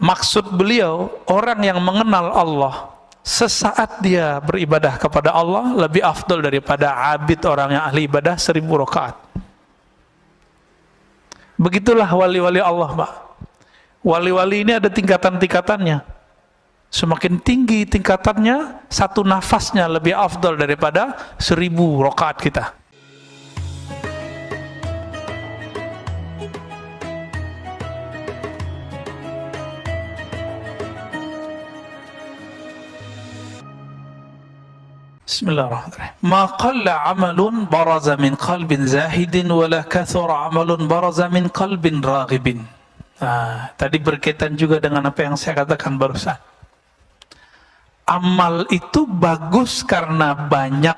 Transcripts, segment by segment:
Maksud beliau, orang yang mengenal Allah sesaat dia beribadah kepada Allah lebih afdal daripada abid orang yang ahli ibadah 1000 rakaat. Begitulah wali-wali Allah, Pak. Wali-wali ini ada tingkatan-tingkatannya. Semakin tinggi tingkatannya, satu nafasnya lebih afdal daripada 1000 rakaat kita. Bismillahirrahmanirrahim. Ma qalla amalun baraza min qalbin zahidin wala kathura amalun baraza min qalbin raghibin. Tadi berkaitan juga dengan apa yang saya katakan barusan. Amal itu bagus karena banyak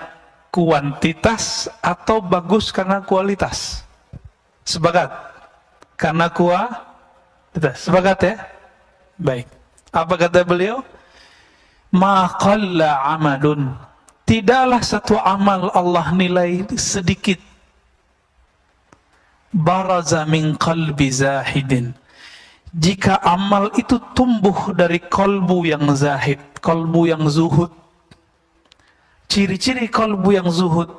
kuantitas atau bagus karena kualitas? Sepakat? Karena kualitas. Sepakat ya? Baik. Apa kata beliau? Ma qalla amalun, tidaklah satu amal Allah nilai sedikit. Baraza min qalbi zahidin, jika amal itu tumbuh dari kolbu yang zahid, kolbu yang zuhud. Ciri-ciri kolbu yang zuhud,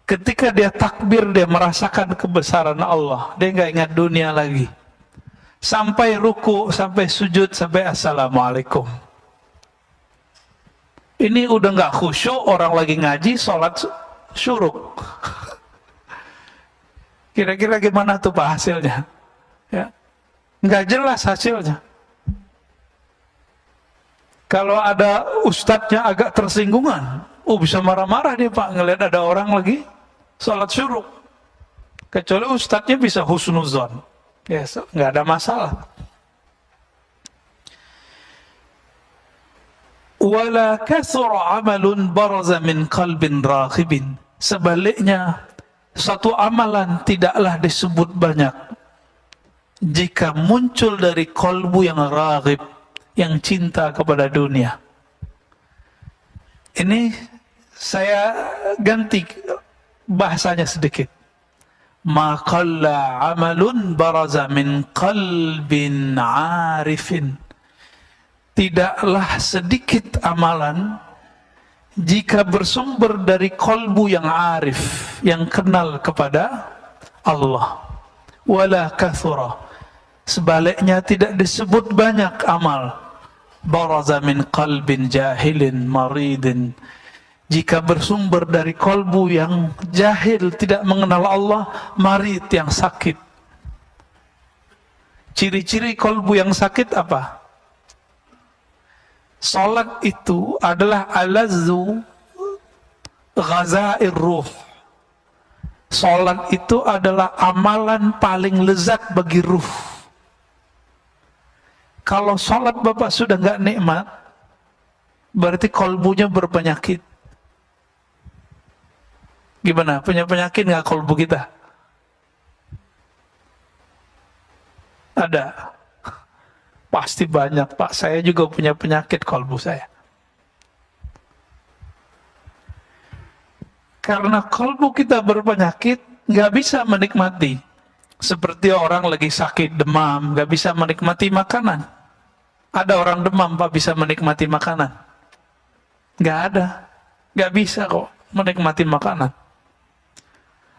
ketika dia takbir dia merasakan kebesaran Allah, dia nggak ingat dunia lagi. Sampai ruku, sampai sujud, sampai assalamualaikum. Ini udah nggak khusyuk, orang lagi ngaji, sholat syuruk. Kira-kira gimana tuh Pak hasilnya? Ya, nggak jelas hasilnya. Kalau ada ustadznya agak tersinggungan, bisa marah-marah dia Pak, ngelihat ada orang lagi sholat syuruk. Kecuali ustadznya bisa husnuzon, ya nggak ada masalah. Wala kathura amalun baraza min qalbin raghibin, sebaliknya satu amalan tidaklah disebut banyak jika muncul dari kolbu yang raghib, yang cinta kepada dunia. Ini saya ganti bahasanya sedikit. Ma qalla amalun baraza min qalbin arifin, tidaklah sedikit amalan jika bersumber dari kolbu yang arif, yang kenal kepada Allah. Wala kathura, sebaliknya tidak disebut banyak amal. Baraza min qalbin jahilin maridin, jika bersumber dari kolbu yang jahil, tidak mengenal Allah, marid, yang sakit. Ciri-ciri kolbu yang sakit apa? Salat itu adalah alazzu ghazair ruh. Salat itu adalah amalan paling lezat bagi ruh. Kalau salat Bapak sudah nggak nikmat, berarti kolbunya berpenyakit. Gimana? Punya penyakit nggak kolbu kita? Ada. Pasti banyak Pak, saya juga punya penyakit kolbu saya. Karena kolbu kita berpenyakit, nggak bisa menikmati. Seperti orang lagi sakit demam, nggak bisa menikmati makanan. Ada orang demam Pak bisa menikmati makanan? Nggak ada, nggak bisa kok menikmati makanan.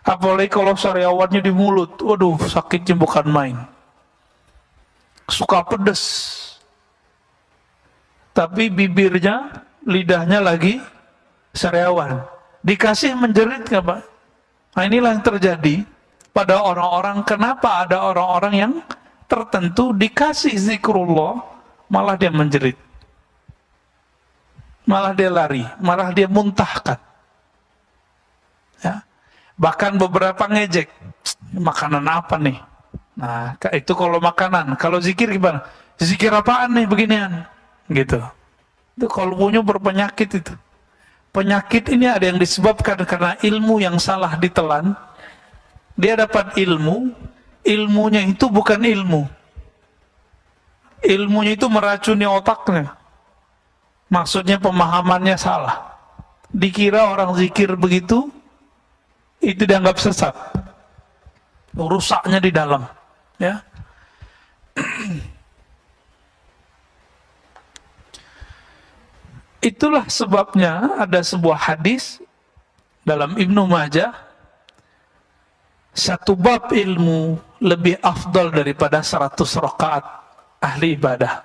Apalagi kalau sariawannya di mulut, waduh sakitnya bukan main. Suka pedes, tapi bibirnya, lidahnya lagi sariawan. Dikasih menjerit nggak Pak? Nah inilah yang terjadi pada orang-orang. Kenapa ada orang-orang yang tertentu dikasih zikrullah, malah dia menjerit, malah dia lari, malah dia muntahkan. Ya. Bahkan beberapa ngejek, makanan apa nih? Nah, itu kalau makanan. Kalau zikir gimana? Zikir apaan nih beginian? Gitu. Itu kolbunya berpenyakit itu. Penyakit ini ada yang disebabkan karena ilmu yang salah ditelan. Dia dapat ilmu, ilmunya itu bukan ilmu. Ilmunya itu meracuni otaknya. Maksudnya pemahamannya salah. Dikira orang zikir begitu, itu dianggap sesat. Rusaknya di dalam. Ya, Itulah sebabnya ada sebuah hadis dalam Ibnu Majah, satu bab ilmu lebih afdal daripada 100 rakaat ahli ibadah.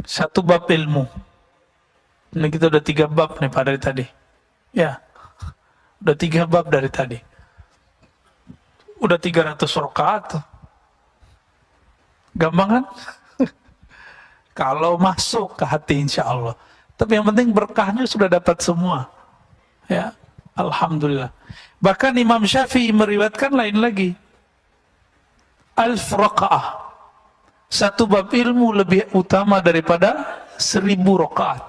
Satu bab ilmu. Ini kita udah 3 bab nih pada tadi. Ya, udah 3 bab dari tadi. Udah 300 rakaat. Gampang kan? Kalau masuk ke hati insya Allah. Tapi yang penting berkahnya sudah dapat semua. Ya, alhamdulillah. Bahkan Imam Syafi'i meriwayatkan lain lagi. 1000 rakaah. Satu bab ilmu lebih utama daripada 1000 rakaat.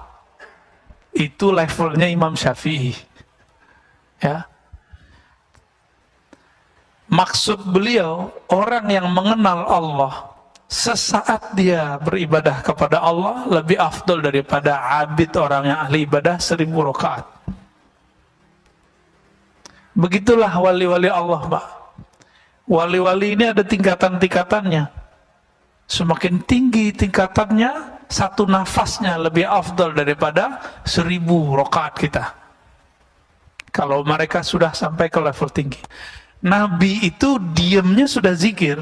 Itu levelnya Imam Syafi'i. Ya. Maksud beliau, orang yang mengenal Allah, sesaat dia beribadah kepada Allah lebih afdal daripada abid orang yang ahli ibadah 1000 rakaat. Begitulah wali-wali Allah, Pak. Wali-wali ini ada tingkatan-tingkatannya. Semakin tinggi tingkatannya, satu nafasnya lebih afdal daripada 1000 rakaat kita. Kalau mereka sudah sampai ke level tinggi. Nabi itu diamnya sudah zikir.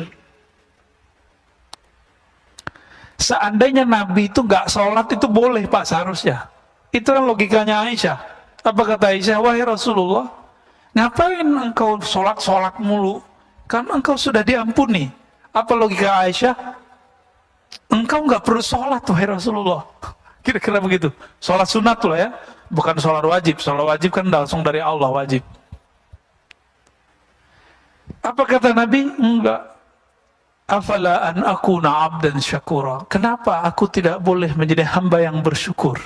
Seandainya Nabi itu nggak sholat itu boleh, Pak, seharusnya. Itu kan logikanya Aisyah. Apa kata Aisyah? Wahai Rasulullah, ngapain engkau sholat mulu? Kan engkau sudah diampuni. Apa logika Aisyah? Engkau nggak perlu sholat, wahai Rasulullah. Kira-kira begitu. Sholat sunat lah ya, bukan sholat wajib. Sholat wajib kan langsung dari Allah wajib. Apa kata Nabi? Enggak. Afala an akuna abdan syakura. Kenapa aku tidak boleh menjadi hamba yang bersyukur?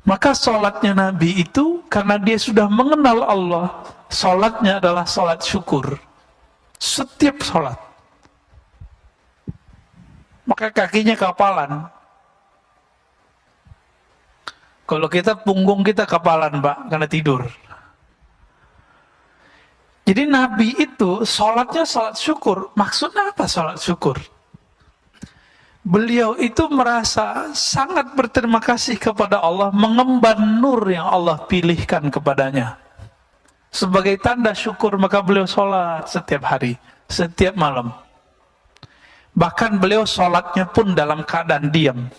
Maka sholatnya Nabi itu karena dia sudah mengenal Allah. Sholatnya adalah sholat syukur. Setiap sholat. Maka kakinya kapalan. Kalau kita punggung kita kapalan, Pak, karena tidur. Jadi Nabi itu sholatnya sholat syukur. Maksudnya apa sholat syukur? Beliau itu merasa sangat berterima kasih kepada Allah, mengemban nur yang Allah pilihkan kepadanya. Sebagai tanda syukur maka beliau sholat setiap hari, setiap malam. Bahkan beliau sholatnya pun dalam keadaan diam.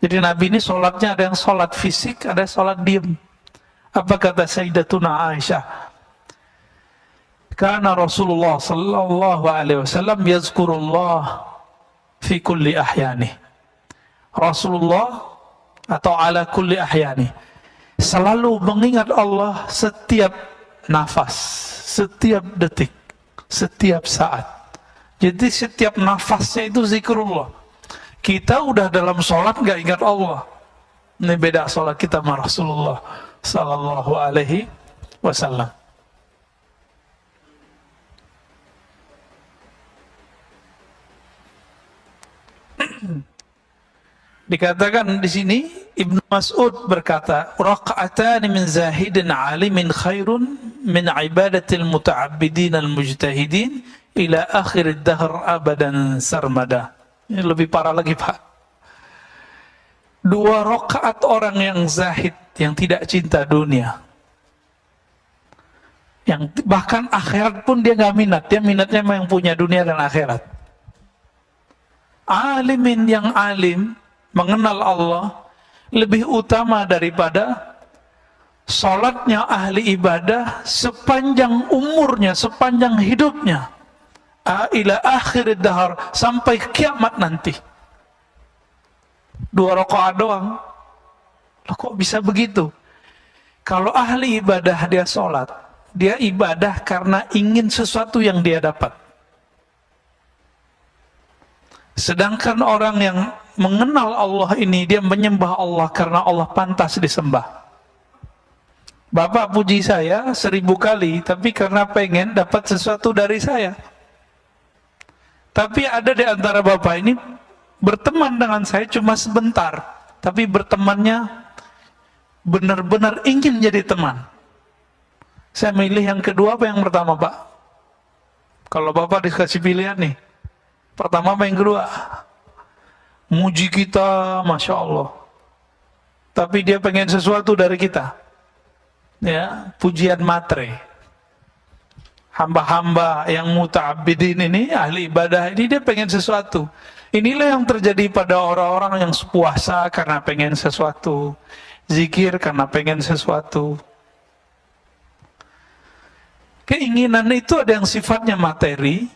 Jadi Nabi ini sholatnya ada yang sholat fisik, ada yang sholat diam. Apa kata Sayyidatuna Aisyah? Karena Rasulullah sallallahu alaihi wasallam yazkurullah fi kulli ahyani. Rasulullah atau ala kulli ahyani selalu mengingat Allah setiap nafas, setiap detik, setiap saat. Jadi setiap nafasnya itu zikrullah. Kita udah dalam sholat nggak ingat Allah. Ini beda sholat kita sama Rasulullah sallallahu alaihi wasallam. Dikatakan di sini Ibnu Mas'ud berkata, raqa'atan min zahidin alimin khairun min ibadatil muta'abbidin al-mujtahidin ila akhir dahr abadan sarmada. Ini lebih parah lagi, Pak. 2 rakaat orang yang zahid, yang tidak cinta dunia, yang bahkan akhirat pun dia nggak minat, dia minatnya yang punya dunia dan akhirat. Alimin yang alim, mengenal Allah, lebih utama daripada sholatnya ahli ibadah sepanjang umurnya, sepanjang hidupnya. Ila akhir dahar, sampai kiamat nanti. 2 rakaat doang. Loh, kok bisa begitu? Kalau ahli ibadah dia sholat, dia ibadah karena ingin sesuatu yang dia dapat. Sedangkan orang yang mengenal Allah ini, dia menyembah Allah karena Allah pantas disembah. Bapak puji saya 1000 kali, tapi karena pengen dapat sesuatu dari saya. Tapi ada di antara bapak ini berteman dengan saya cuma sebentar, tapi bertemannya benar-benar ingin jadi teman. Saya milih yang kedua apa yang pertama, Pak? Kalau bapak dikasih pilihan nih, pertama apa yang kedua? muji kita, Masya Allah. Tapi dia pengen sesuatu dari kita. Ya, pujian matre. Hamba-hamba yang muta'abbidin ini, ahli ibadah ini, dia pengen sesuatu. Inilah yang terjadi pada orang-orang yang puasa karena pengen sesuatu, zikir karena pengen sesuatu. Keinginan itu ada yang sifatnya materi,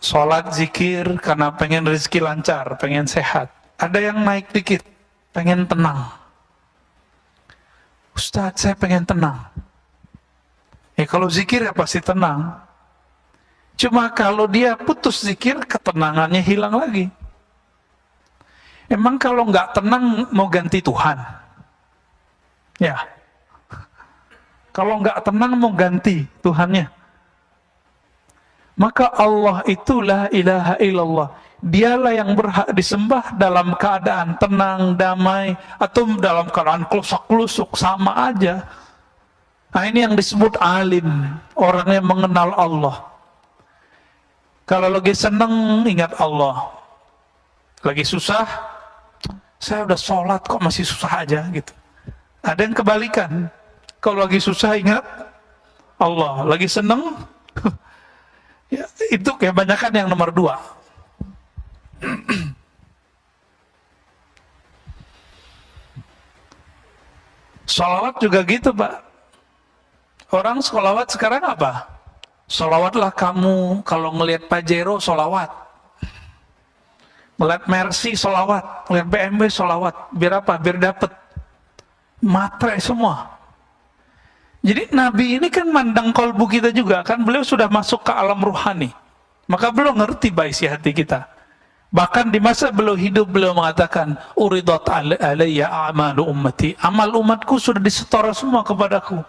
sholat, zikir karena pengen rezeki lancar, pengen sehat. Ada yang naik dikit, pengen tenang. Ustadz, saya pengen tenang. Ya kalau zikir ya pasti tenang. Cuma kalau dia putus zikir, ketenangannya hilang lagi. Emang kalau nggak tenang mau ganti Tuhan? Ya. Kalau nggak tenang mau ganti Tuhannya. Maka Allah itulah ilaha illallah. Dialah yang berhak disembah dalam keadaan tenang, damai, atau dalam keadaan klusak-klusuk, sama aja. Nah ini yang disebut alim, orang yang mengenal Allah. Kalau lagi senang ingat Allah, lagi susah, saya udah sholat kok masih susah aja gitu. Ada yang kebalikan, kalau lagi susah ingat Allah, lagi senang, ya, itu kebanyakan yang nomor 2. Sholawat juga gitu Pak. Orang sholawat sekarang apa? Sholawatlah kamu, kalau ngelihat Pajero sholawat, ngelihat Mercy sholawat, ngelihat BMW sholawat. Biar apa? Biar dapat matre semua. Jadi Nabi ini kan mandang kolbu kita juga, kan beliau sudah masuk ke alam ruhani. Maka beliau ngerti isi hati kita. Bahkan di masa beliau hidup, beliau mengatakan, uridat alayya a'malu ummati. Amal umatku sudah disetor semua kepadaku.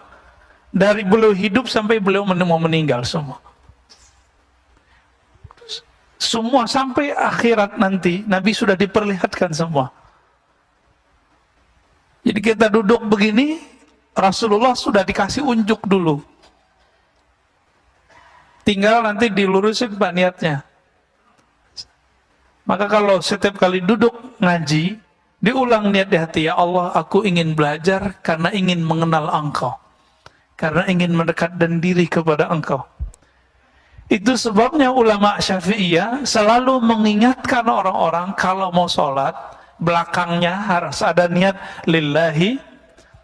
Dari beliau hidup sampai beliau mau meninggal semua. Semua sampai akhirat nanti, Nabi sudah diperlihatkan semua. Jadi kita duduk begini, Rasulullah sudah dikasih unjuk dulu. Tinggal nanti dilurusin Pak niatnya. Maka kalau setiap kali duduk ngaji, diulang niat di hati, ya Allah, aku ingin belajar karena ingin mengenal Engkau. Karena ingin mendekat dan diri kepada Engkau. Itu sebabnya ulama Syafi'iyah selalu mengingatkan orang-orang kalau mau sholat, belakangnya harus ada niat lillahi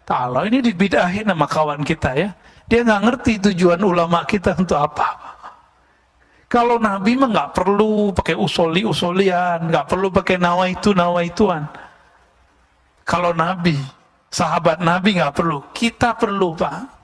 ta'ala. Ini dibidahin sama kawan kita ya. Dia nggak ngerti tujuan ulama kita untuk apa. Kalau Nabi mah nggak perlu pakai usoli-usolian, nggak perlu pakai nawaituan. Kalau Nabi, sahabat Nabi nggak perlu, kita perlu Pak.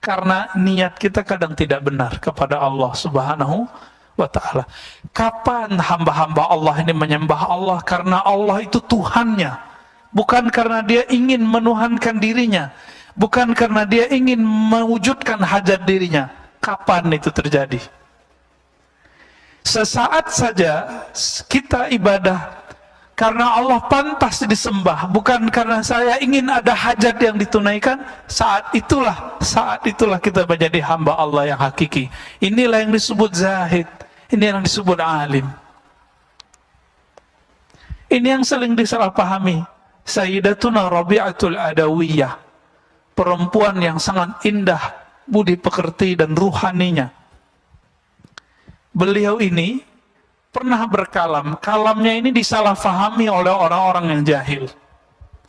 Karena niat kita kadang tidak benar kepada Allah Subhanahu wa ta'ala. Kapan hamba-hamba Allah ini menyembah Allah? Karena Allah itu Tuhannya. Bukan karena dia ingin menuhankan dirinya. Bukan karena dia ingin mewujudkan hajat dirinya. Kapan itu terjadi? Sesaat saja kita ibadah karena Allah pantas disembah, bukan karena saya ingin ada hajat yang ditunaikan. Saat itulah kita menjadi hamba Allah yang hakiki. Inilah yang disebut zahid, ini yang disebut alim. Ini yang sering disalahpahami. Sayyidatuna Rabi'atul Adawiyah, perempuan yang sangat indah budi pekerti dan ruhaninya. Beliau ini pernah berkalam, kalamnya ini disalahfahami oleh orang-orang yang jahil.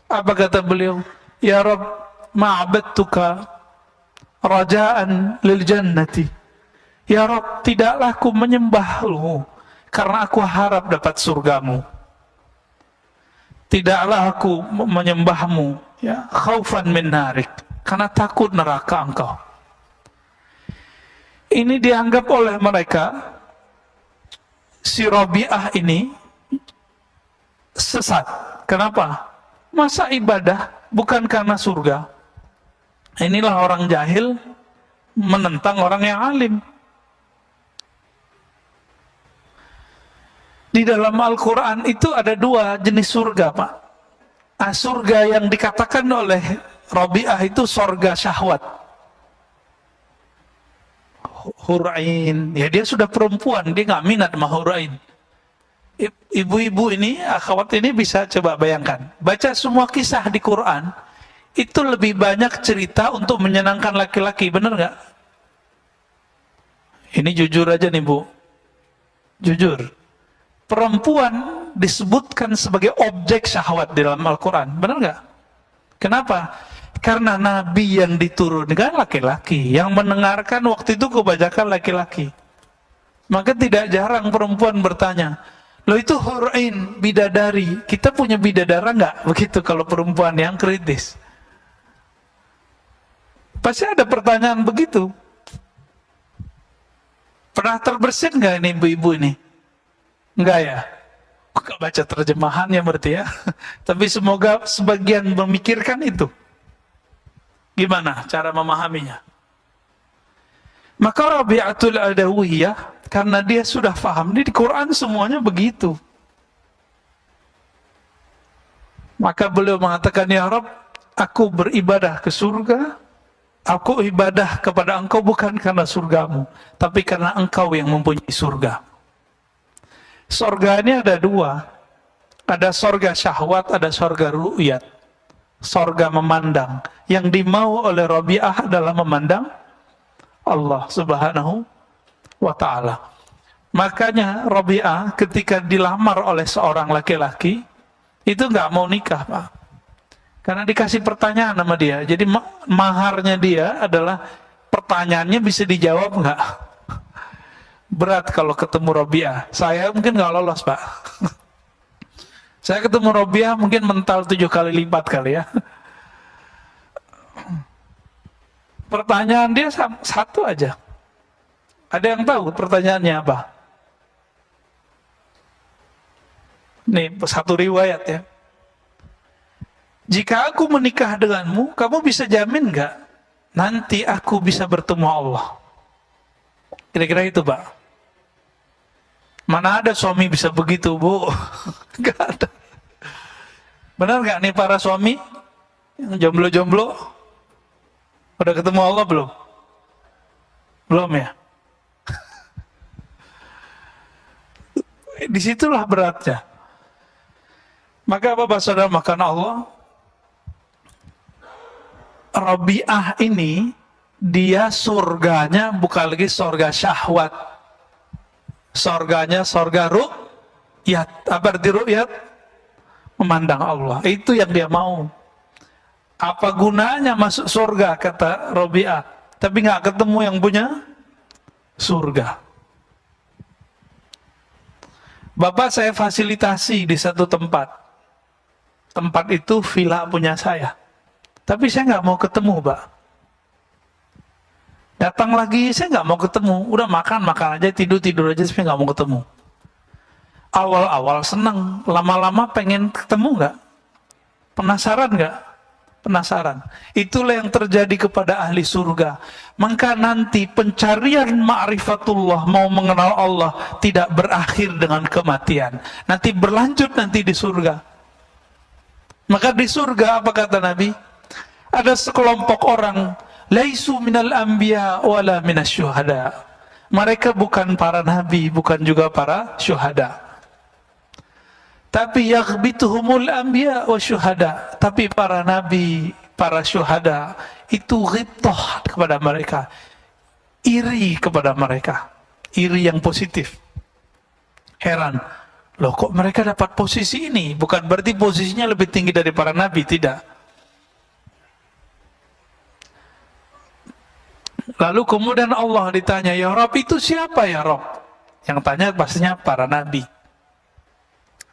Apa kata beliau? Ya Rabb, ma'abadtuka raja'an lil jannati. Ya Rabb, tidaklah aku menyembahmu karena aku harap dapat surgamu. Tidaklah aku menyembahmu ya khaufan min narik, karena takut neraka engkau. Ini dianggap oleh mereka, si Rabi'ah ini sesat. Kenapa? Masa ibadah bukan karena surga? Inilah orang jahil menentang orang yang alim. Di dalam Al-Quran itu ada 2 jenis surga Pak. Surga yang dikatakan oleh Rabi'ah itu surga syahwat. Hurain, ya dia sudah perempuan, dia nggak minat sama hurain. Ibu-ibu ini, akhwat ini bisa coba bayangkan, baca semua kisah di Quran, itu lebih banyak cerita untuk menyenangkan laki-laki, bener nggak? Ini jujur aja nih Bu, jujur. Perempuan disebutkan sebagai objek syahwat di dalam Al-Quran, bener nggak? Kenapa? Karena Nabi yang diturunkan laki-laki, yang mendengarkan waktu itu kebanyakan laki-laki. Maka tidak jarang perempuan bertanya, loh itu hurain, bidadari, kita punya bidadara nggak? Begitu kalau perempuan yang kritis. Pasti ada pertanyaan begitu. Pernah terbersit nggak ini ibu-ibu ini? Enggak ya? Kok nggak baca terjemahannya berarti ya? Tapi semoga sebagian memikirkan itu. Gimana cara memahaminya? Maka Rabi'atul Adawiyah, karena dia sudah paham, di Quran semuanya begitu. Maka beliau mengatakan, ya Rabb, aku beribadah ke surga, aku ibadah kepada engkau bukan karena surgamu, tapi karena engkau yang mempunyai surga. Surga ini ada dua, ada surga syahwat, ada surga ru'yat, surga memandang. Yang dimau oleh Rabi'ah adalah memandang Allah subhanahu wa ta'ala. Makanya Rabi'ah ketika dilamar oleh seorang laki-laki, itu nggak mau nikah Pak, karena dikasih pertanyaan sama dia. Jadi maharnya dia adalah pertanyaannya bisa dijawab nggak. Berat kalau ketemu Rabi'ah. Saya mungkin nggak lolos Pak. Saya ketemu Rabi'ah mungkin mental 7 kali lipat kali ya. Pertanyaan dia satu aja. Ada yang tahu pertanyaannya apa? Nih satu riwayat ya. Jika aku menikah denganmu, kamu bisa jamin nggak nanti aku bisa bertemu Allah? Kira-kira itu Pak. Mana ada suami bisa begitu Bu? Gak ada. Benar nggak nih para suami yang jomblo-jomblo? Udah ketemu Allah belum? Belum ya? Disitulah beratnya. Maka apa saudara, makan Allah, Rabi'ah ini dia surganya bukan lagi surga syahwat, surganya surga ru'yat. Apa arti ru'yat? Memandang Allah. Itu yang dia mau. Apa gunanya masuk surga, kata Rabi'ah, tapi nggak ketemu yang punya surga. Bapak saya fasilitasi di satu tempat. Tempat itu villa punya saya. Tapi saya nggak mau ketemu, Pak. Datang lagi, saya nggak mau ketemu. Udah makan aja, tidur aja, tapi nggak mau ketemu. Awal-awal senang, lama-lama pengen ketemu nggak? Penasaran nggak? Penasaran. Itulah yang terjadi kepada ahli surga. Maka nanti pencarian ma'rifatullah, mau mengenal Allah, tidak berakhir dengan kematian. Nanti berlanjut nanti di surga. Maka di surga apa kata Nabi? Ada sekelompok orang, laisu minal anbiya wala minasyuhada. Mereka bukan para nabi, bukan juga para syuhada. Tapi yaghbituhumul anbiya wa syuhada. Tapi para nabi, para syuhada itu ghibtah kepada mereka, iri kepada mereka, iri yang positif. Heran, loh kok mereka dapat posisi ini? Bukan berarti posisinya lebih tinggi dari para nabi, tidak. Lalu kemudian Allah ditanya, ya Rabb itu siapa ya Rabb? Yang tanya pastinya para nabi.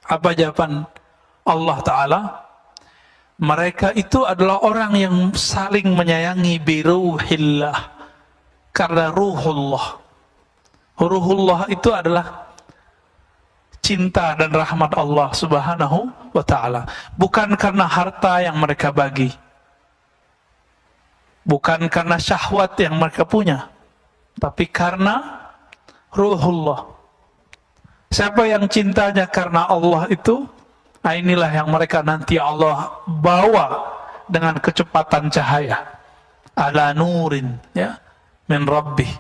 Apa jawaban Allah Ta'ala? Mereka itu adalah orang yang saling menyayangi biruhillah, karena ruhullah. Ruhullah itu adalah cinta dan rahmat Allah Subhanahu wa Ta'ala. Bukan karena harta yang mereka bagi, bukan karena syahwat yang mereka punya, tapi karena ruhullah. Siapa yang cintanya karena Allah itu, nah inilah yang mereka nanti Allah bawa dengan kecepatan cahaya. Ala nurin, ya, min Rabbih.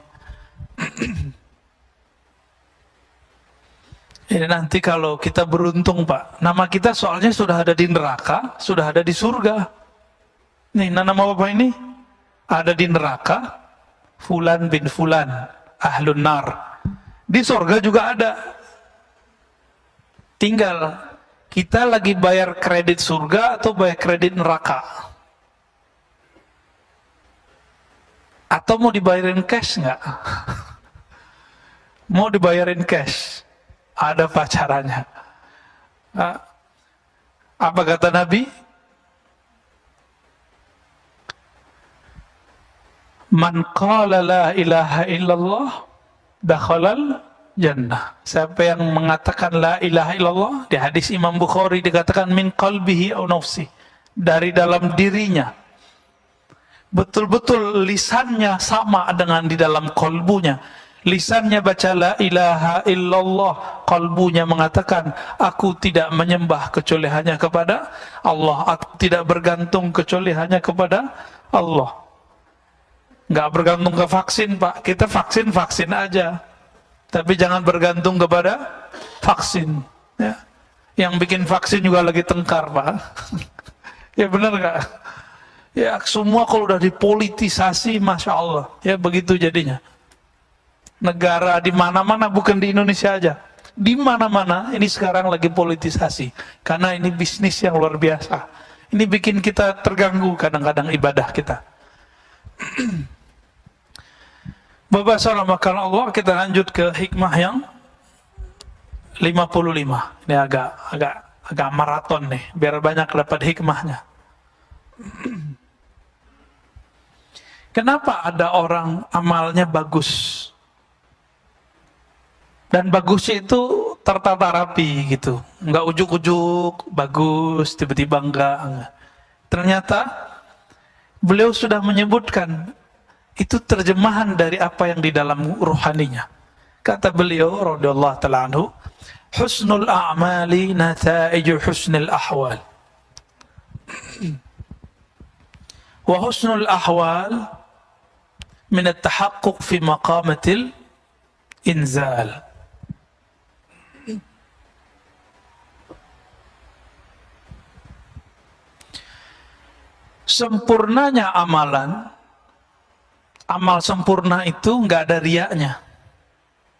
Jadi nanti kalau kita beruntung Pak, nama kita soalnya sudah ada di neraka, sudah ada di surga. Nih nama Bapak ini ada di neraka, Fulan bin Fulan, Ahlun Nar. Di surga juga ada. Tinggal kita lagi bayar kredit surga atau bayar kredit neraka. Atau mau dibayarin cash nggak? Mau dibayarin cash? Ada pacarannya. Apa kata Nabi? Man qala la ilaha illallah dakhalal jannah. Siapa yang mengatakan la ilaha illallah, di hadis Imam Bukhari dikatakan min qalbihi aw nafsi, dari dalam dirinya. Betul-betul lisannya sama dengan di dalam kolbunya. Lisannya baca la ilaha illallah, kalbunya mengatakan aku tidak menyembah kecuali hanya kepada Allah, aku tidak bergantung kecuali hanya kepada Allah. Nggak bergantung ke vaksin Pak, kita vaksin aja, tapi jangan bergantung kepada vaksin ya. Yang bikin vaksin juga lagi tengkar Pak. Ya benar nggak? Ya semua kalau udah dipolitisasi, Masya Allah ya begitu jadinya. Negara di mana-mana, bukan di Indonesia aja, di mana-mana ini sekarang lagi politisasi, karena ini bisnis yang luar biasa. Ini bikin kita terganggu kadang-kadang ibadah kita. Bapak saudara makan Allah, kita lanjut ke hikmah yang 55. Ini agak maraton nih, biar banyak dapat hikmahnya. Kenapa ada orang amalnya bagus? Dan bagusnya itu tertata rapi gitu, nggak ujuk-ujuk bagus tiba-tiba enggak. Ternyata beliau sudah menyebutkan itu terjemahan dari apa yang di dalam ruhaninya. Kata beliau radhiyallahu ta'ala anhu, husnul a'mali nata'iju husnul ahwal, wa husnul ahwal min at-tahaqquq fi maqamatil inzal. Sempurnanya amalan, amal sempurna itu nggak ada riaknya.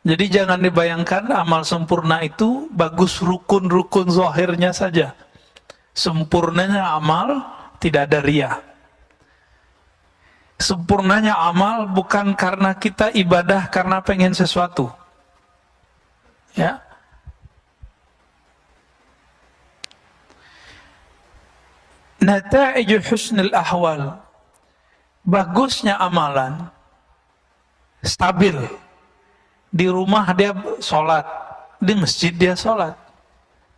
Jadi jangan dibayangkan amal sempurna itu bagus rukun-rukun zahirnya saja. Sempurnanya amal tidak ada riak. Sempurnanya amal bukan karena kita ibadah karena pengen sesuatu. Ya. Nata'iju husnul ahwal, bagusnya amalan stabil. Di rumah dia sholat, di masjid dia sholat.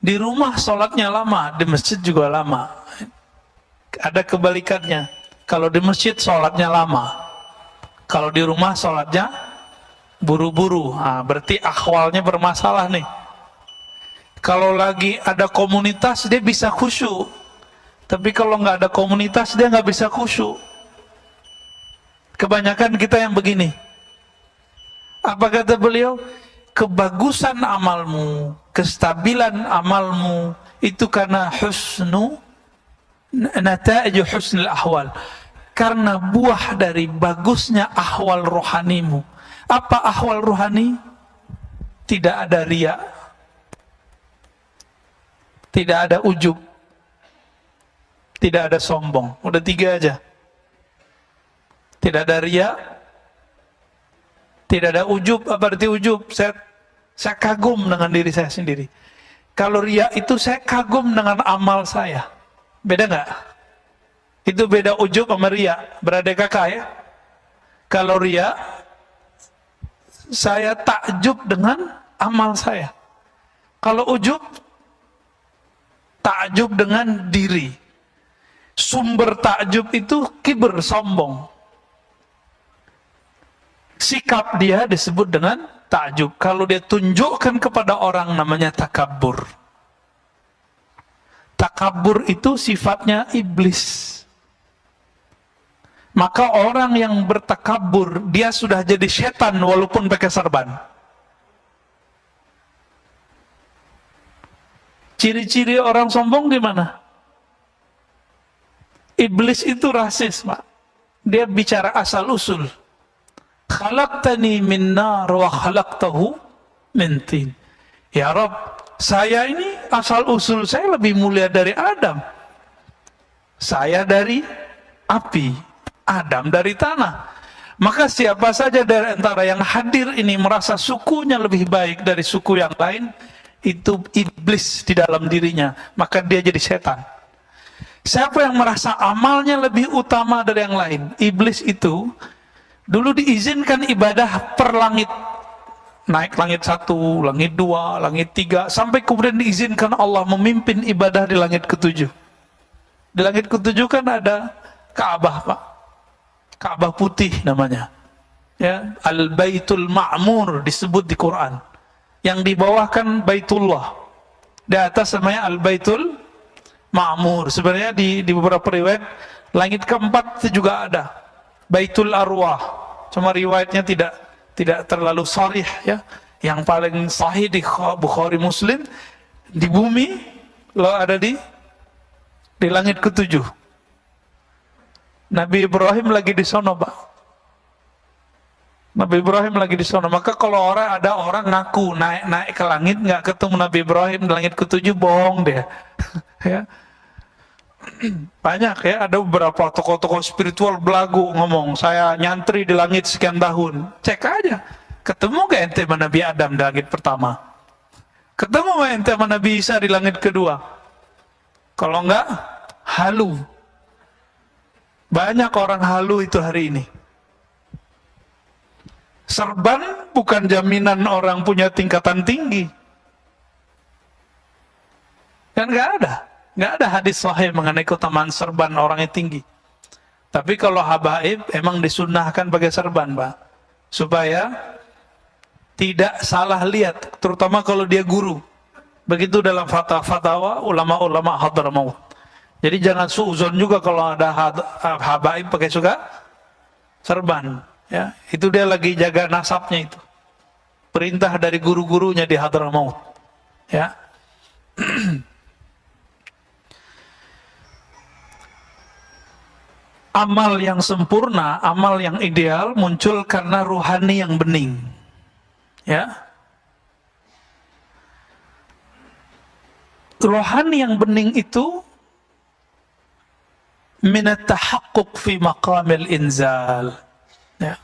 Di rumah sholatnya lama, di masjid juga lama. Ada kebalikannya, kalau di masjid sholatnya lama, kalau di rumah sholatnya buru-buru. Berarti ahwalnya bermasalah nih. Kalau lagi ada komunitas dia bisa khusyuk, tapi kalau nggak ada komunitas dia nggak bisa khusyuk. Kebanyakan kita yang begini. Apa kata beliau? Kebagusan amalmu, kestabilan amalmu itu karena nata'iju husnul ahwal, karena buah dari bagusnya ahwal rohanimu. Apa ahwal rohani? Tidak ada riya, tidak ada ujub, tidak ada sombong. Udah 3 aja. Tidak ada riya, tidak ada ujub. Apa arti ujub? Saya kagum dengan diri saya sendiri. Kalau riya itu saya kagum dengan amal saya. Beda nggak? Itu beda ujub sama riya. Berada kakak ya? Kalau riya, saya takjub dengan amal saya. Kalau ujub, takjub dengan diri. Sumber takjub itu kibir, sombong. Sikap dia disebut dengan takjub. Kalau dia tunjukkan kepada orang namanya takabur. Takabur itu sifatnya iblis. Maka orang yang bertakabur, dia sudah jadi setan walaupun pakai serban. Ciri-ciri orang sombong gimana? Iblis itu rasis, Pak. Dia bicara asal-usul. Khalaqtani min nar wa khalaqtahu min tin. Ya Rabb, saya ini asal-usul saya lebih mulia dari Adam. Saya dari api, Adam dari tanah. Maka siapa saja dari antara yang hadir ini merasa sukunya lebih baik dari suku yang lain, itu iblis di dalam dirinya, maka dia jadi setan. Siapa yang merasa amalnya lebih utama dari yang lain, iblis itu dulu diizinkan ibadah per langit, naik langit 1, langit 2, langit 3, sampai kemudian diizinkan Allah memimpin ibadah di langit ke-7. Di langit ke-7 kan ada Ka'bah, Pak. Ka'bah putih namanya, ya, Al-Baitul Ma'mur disebut di Quran. Yang di bawah kan Baitullah, di atas namanya Al-Baitul Ma'mur. Sebenarnya di beberapa riwayat langit keempat itu juga ada Baitul Arwah, cuma riwayatnya tidak terlalu sharih, ya. Yang paling sahih di Bukhari Muslim, di bumi lo ada di langit ke-7. Nabi Ibrahim lagi di sono, Pak. Nabi Ibrahim lagi di sana. Maka kalau ada orang ngaku naik ke langit, nggak ketemu Nabi Ibrahim di langit ke-7, bohong dia. Ya. Banyak, ya, ada beberapa tokoh-tokoh spiritual belagu ngomong, saya nyantri di langit sekian tahun. Cek aja, ketemu gak ente sama Nabi Adam di langit pertama? Ketemu gak ente sama Nabi Isa di langit kedua? Kalau enggak, halu. Banyak orang halu itu hari ini. Serban bukan jaminan orang punya tingkatan tinggi. Kan nggak ada hadis sahih mengenai keutamaan serban orang yang tinggi. Tapi kalau habaib emang disunnahkan pakai serban, Pak, supaya tidak salah lihat, terutama kalau dia guru. Begitu dalam fatwa ulama-ulama Hadramaut. Jadi jangan suuzon juga kalau ada habaib pakai serban. Ya, itu dia lagi jaga nasabnya itu. Perintah dari guru-gurunya di Hadramaut. Ya. Amal yang sempurna, amal yang ideal muncul karena ruhani yang bening. Ya. Rohani yang bening itu minat tahaqquq fi maqamil inzal. Ya.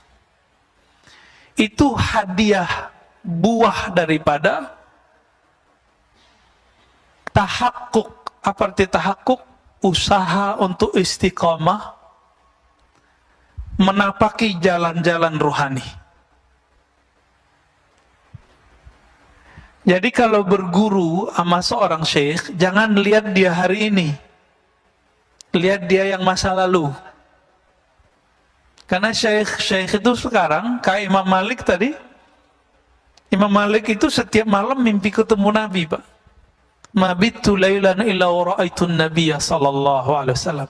Itu hadiah, buah daripada tahaqquq. Apa arti tahaqquq? Usaha untuk istiqamah menapaki jalan-jalan rohani. Jadi kalau berguru sama seorang syekh, jangan lihat dia hari ini, lihat dia yang masa lalu. Karena syekh itu sekarang kayak Imam Malik tadi. Imam Malik itu setiap malam mimpi ketemu Nabi, Pak. Mabitu lailan illa ra'aitun nabiyya sallallahu alaihi wasallam.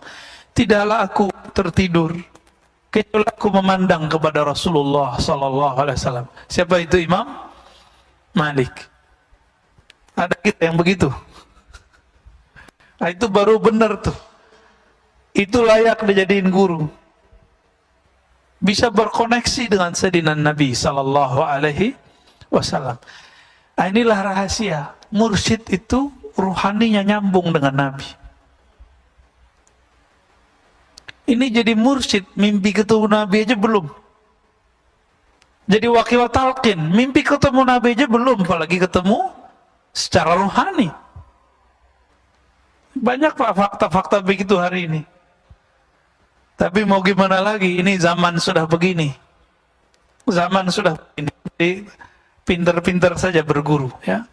Tidaklah aku tertidur kecuali aku memandang kepada Rasulullah sallallahu alaihi wasallam. Siapa itu Imam Malik? Ada kita yang begitu. Nah, itu baru benar tuh. Itu layak dijadiin guru. Bisa berkoneksi dengan Sayyidina Nabi sallallahu alaihi wasallam. Nah, inilah rahasia. Mursyid itu ruhaninya nyambung dengan Nabi. Ini jadi mursyid, mimpi ketemu Nabi aja belum. Jadi wakil talqin, mimpi ketemu Nabi aja belum, apalagi ketemu secara rohani. Banyak, Pak, fakta-fakta begitu hari ini. Tapi mau gimana lagi, ini zaman sudah begini. Zaman sudah begini. Jadi pinter-pinter saja berguru, ya.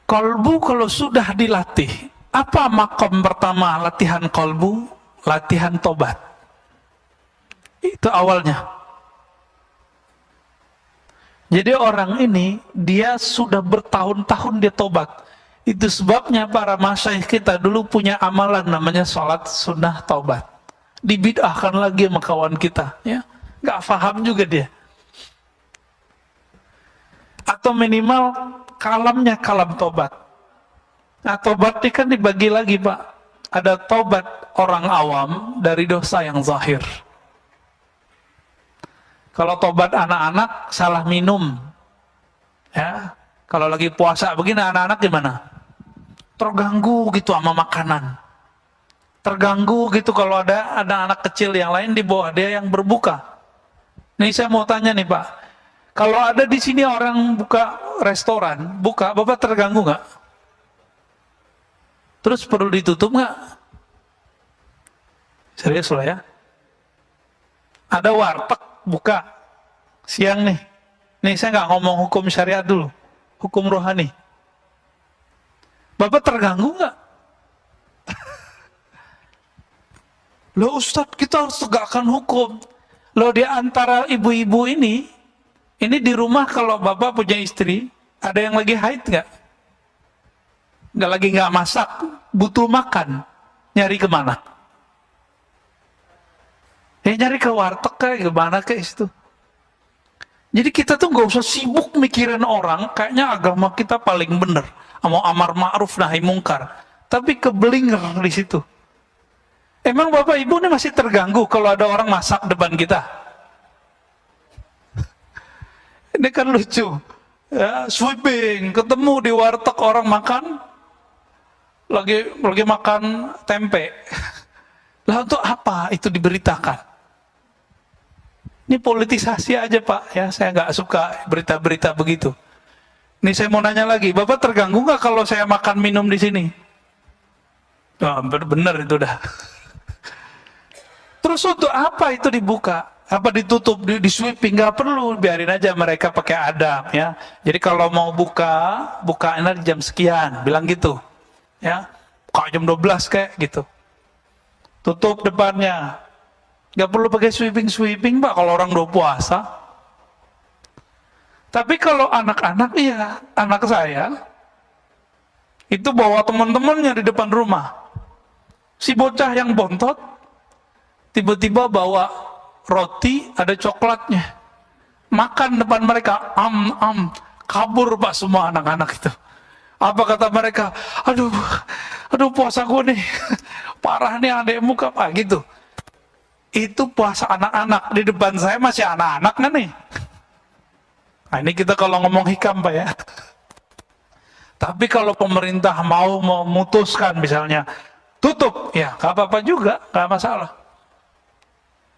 Kolbu kalau sudah dilatih, apa makom pertama latihan kolbu? Latihan tobat. Itu awalnya. Jadi orang ini, dia sudah bertahun-tahun dia tobat. Itu sebabnya para masyayikh kita dulu punya amalan namanya sholat sunnah taubat. Dibid'ahkan lagi sama kawan kita, ya. Nggak paham juga dia. Atau minimal kalamnya kalam tobat. Nah, tobat ini kan dibagi lagi, Pak. Ada tobat orang awam dari dosa yang zahir. Kalau tobat anak-anak salah minum, ya. Kalau lagi puasa begini anak-anak gimana? Terganggu gitu sama makanan. Terganggu gitu kalau ada anak kecil yang lain di bawah dia yang berbuka. Nih saya mau tanya nih Pak, kalau ada di sini orang buka restoran, buka, Bapak terganggu nggak? Terus perlu ditutup nggak? Serius loh ya. Ada warteg buka siang nih. Nih saya nggak ngomong hukum syariat dulu, hukum rohani. Bapak terganggu nggak? Loh Ustadz, kita harus tegakkan hukum. Loh di antara ibu-ibu ini di rumah kalau bapak punya istri, ada yang lagi haid nggak? Nggak masak, butuh makan, nyari kemana? Ya nyari ke warteg kayak gimana kayak itu. Jadi kita tuh nggak usah sibuk mikirin orang, kayaknya agama kita paling bener, mau amar ma'ruf nahi mungkar, tapi kebelinger di situ. Emang Bapak Ibu ini masih terganggu kalau ada orang masak depan kita? Ini kan lucu. Ya, sweeping, ketemu di warteg orang makan, lagi makan tempe. Lah untuk apa itu diberitakan? Ini politisasi aja Pak, ya saya nggak suka berita-berita begitu. Ini saya mau nanya lagi, Bapak terganggu nggak kalau saya makan minum di sini? Oh, benar itu dah. Terus untuk apa itu dibuka? Apa ditutup, di sweeping? Nggak perlu, biarin aja mereka pakai adab ya. Jadi kalau mau bukain di jam sekian, bilang gitu. Ya, kok jam 12 kayak gitu. Tutup depannya. Nggak perlu pakai sweeping Pak kalau orang udah puasa. Tapi kalau anak-anak, iya, anak saya itu bawa teman-temannya di depan rumah. Si bocah yang bontot tiba-tiba bawa roti ada coklatnya, makan depan mereka, kabur Pak semua anak-anak itu. Apa kata mereka? Aduh puasa gue nih parah nih adekmu Pak gitu. Itu puasa anak-anak, di depan saya masih anak-anak kan nih. Nah ini kita kalau ngomong hikam Pak ya. Tapi kalau pemerintah mau memutuskan misalnya tutup, ya gak apa-apa juga, gak masalah.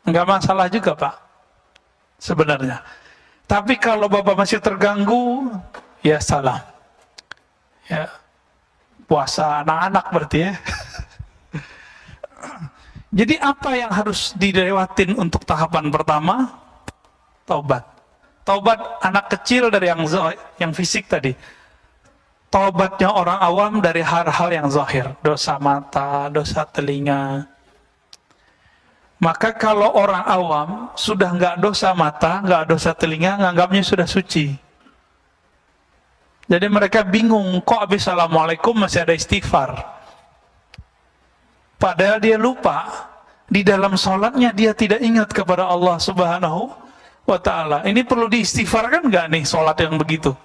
Nggak masalah juga Pak, sebenarnya. Tapi kalau Bapak masih terganggu, ya salah. Ya, puasa anak-anak berarti ya. Jadi apa yang harus dilewatin untuk tahapan pertama? Taubat. Taubat anak kecil dari yang fisik tadi. Taubatnya orang awam dari hal-hal yang zahir. Dosa mata, dosa telinga. Maka kalau orang awam sudah nggak dosa mata, nggak dosa telinga, nganggapnya sudah suci. Jadi mereka bingung, kok habis assalamualaikum masih ada istighfar. Padahal dia lupa, di dalam sholatnya dia tidak ingat kepada Allah Subhanahu wa ta'ala. Ini perlu diistighfarkan nggak nih sholat yang begitu?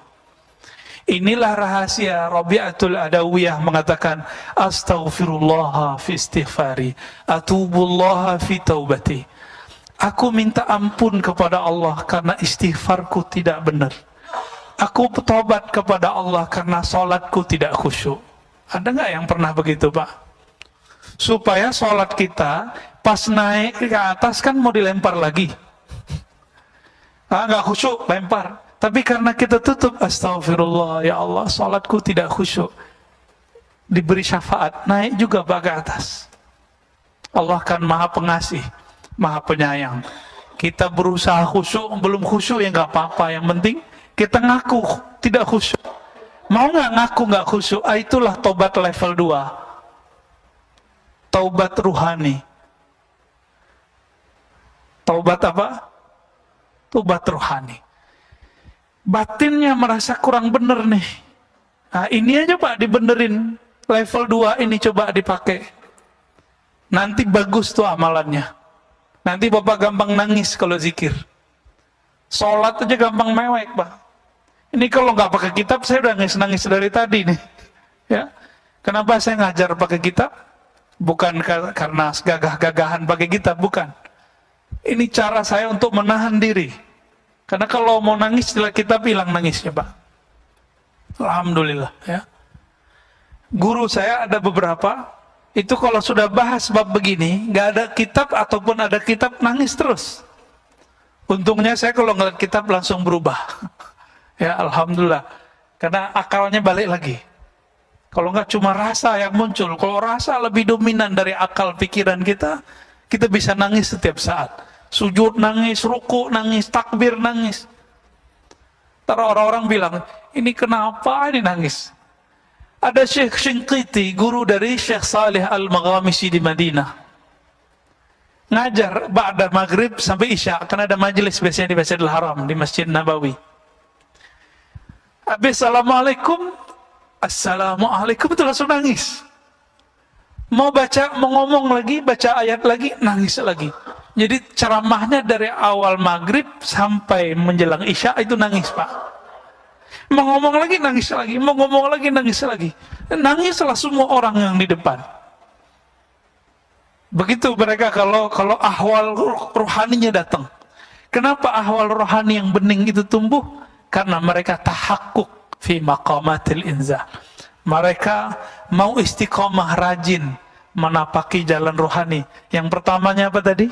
Inilah rahasia Rabi'atul Adawiyah mengatakan astaghfirullah fi istighfari atubullah fi taubati. Aku minta ampun kepada Allah karena istighfarku tidak benar. Aku bertobat kepada Allah karena sholatku tidak khusyuk. Ada nggak yang pernah begitu Pak? Supaya sholat kita pas naik ke atas kan mau dilempar lagi. Nggak khusyuk, lempar. Tapi karena kita tutup, astagfirullah, ya Allah, salatku tidak khusyuk. Diberi syafaat, naik juga ke atas. Allah kan maha pengasih, maha penyayang. Kita berusaha khusyuk, belum khusyuk ya nggak apa-apa. Yang penting kita ngaku tidak khusyuk. Mau nggak ngaku nggak khusyuk? Itulah tobat level 2. Taubat ruhani. Taubat apa? Taubat ruhani. Batinnya merasa kurang bener nih. Nah ini aja Pak dibenerin. Level 2 ini coba dipakai. Nanti bagus tuh amalannya. Nanti Bapak gampang nangis kalau zikir. Sholat aja gampang mewek Pak. Ini kalau nggak pakai kitab, saya udah nangis-nangis dari tadi nih. Ya, kenapa saya ngajar pakai kitab? Bukan karena gagah-gagahan pakai kitab, bukan. Ini cara saya untuk menahan diri. Karena kalau mau nangis setelah kitab, hilang nangisnya, Pak. Alhamdulillah. Ya. Guru saya ada beberapa, itu kalau sudah bahas bab begini, nggak ada kitab ataupun ada kitab, nangis terus. Untungnya saya kalau ngeliat kitab langsung berubah. Ya, alhamdulillah. Karena akalnya balik lagi. Kalau nggak cuma rasa yang muncul. Kalau rasa lebih dominan dari akal pikiran kita, kita bisa nangis setiap saat. Sujud nangis, ruku nangis, takbir nangis. Ntar orang-orang bilang, ini kenapa ini nangis? Ada Syekh Shinqiti, guru dari Syekh Salih Al-Maghamisi di Madinah. Ngajar ba'da maghrib sampai isya, karena ada majelis biasanya di Masjidil Haram, di Masjid Nabawi. Habis assalamualaikum, assalamualaikum, itu langsung nangis. Mau baca, mau ngomong lagi, baca ayat lagi, nangis lagi. Jadi ceramahnya dari awal maghrib sampai menjelang isya itu nangis, Pak. Mau ngomong lagi, nangis lagi. Mau ngomong lagi, nangis lagi. Nangislah semua orang yang di depan. Begitu mereka kalau ahwal rohaninya datang. Kenapa ahwal rohani yang bening itu tumbuh? Karena mereka tahakkuk fi maqamatil inzah. Mereka mau istiqomah, rajin menapaki jalan rohani. Yang pertamanya apa tadi?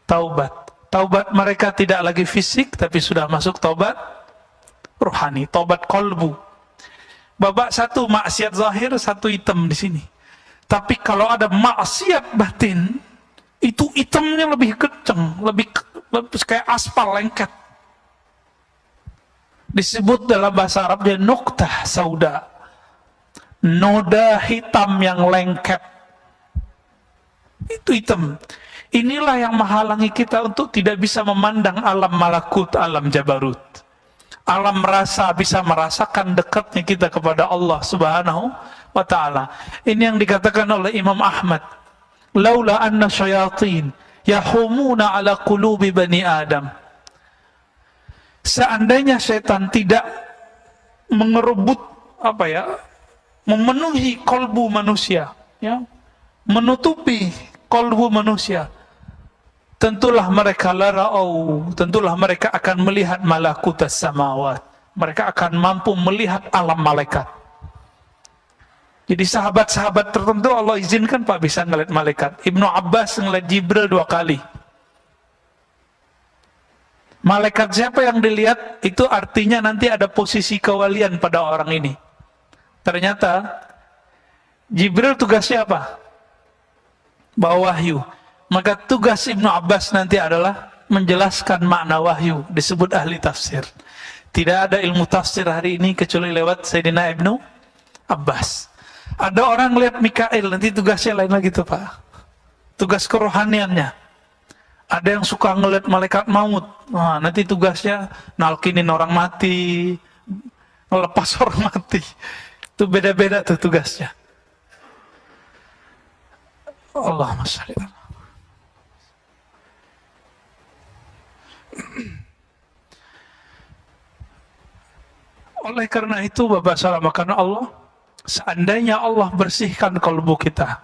Taubat. Taubat mereka tidak lagi fisik, tapi sudah masuk taubat rohani, taubat kolbu. Babak satu maksiat zahir, satu hitam di sini. Tapi kalau ada maksiat batin, itu hitamnya lebih kenceng, lebih kayak aspal lengket. Disebut dalam bahasa Arabnya nuktah sauda, noda hitam yang lengket. Itu hitam. Inilah yang menghalangi kita untuk tidak bisa memandang alam malakut, alam jabarut. Alam rasa, bisa merasakan dekatnya kita kepada Allah Subhanahu wa ta'ala. Ini yang dikatakan oleh Imam Ahmad. Laula anna syayatin yahumuna ala qulubi bani Adam. Seandainya setan tidak mengerebut memenuhi kolbu manusia, ya, menutupi kolbu manusia, tentulah mereka tentulah mereka akan melihat malakutas samawat. Mereka akan mampu melihat alam malaikat. Jadi sahabat-sahabat tertentu Allah izinkan Pak bisa ngelihat malaikat. Ibnu Abbas ngelihat Jibril 2 kali. Malaikat siapa yang dilihat, itu artinya nanti ada posisi kewalian pada orang ini. Ternyata Jibril tugasnya apa? Bawa wahyu. Maka tugas Ibnu Abbas nanti adalah menjelaskan makna wahyu. Disebut ahli tafsir. Tidak ada ilmu tafsir hari ini kecuali lewat Sayyidina Ibnu Abbas. Ada orang lihat Mikail, nanti tugasnya lain lagi tuh Pak. Tugas kerohaniannya. Ada yang suka ngelihat malaikat maut. Nah, nanti tugasnya nalkinin orang mati, ngelepas orang mati. Itu beda-beda tuh tugasnya. Allahumma shalli ala. Oleh karena itu, Bapak salamakan Allah, seandainya Allah bersihkan kalbu kita,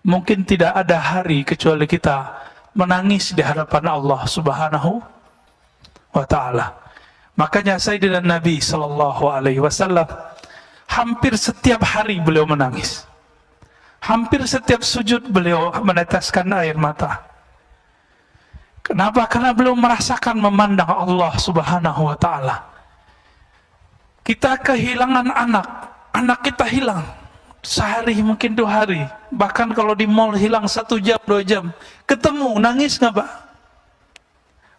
mungkin tidak ada hari kecuali kita menangis di hadapan Allah Subhanahu wa ta'ala. Makanya Sayyidina Nabi sallallahu alaihi wasallam hampir setiap hari beliau menangis. Hampir setiap sujud beliau meneteskan air mata. Kenapa? Karena beliau merasakan memandang Allah Subhanahu wa ta'ala. Kita kehilangan anak kita hilang. Sehari, mungkin 2 hari. Bahkan kalau di mall hilang 1 jam, 2 jam. Ketemu, nangis nggak Pak?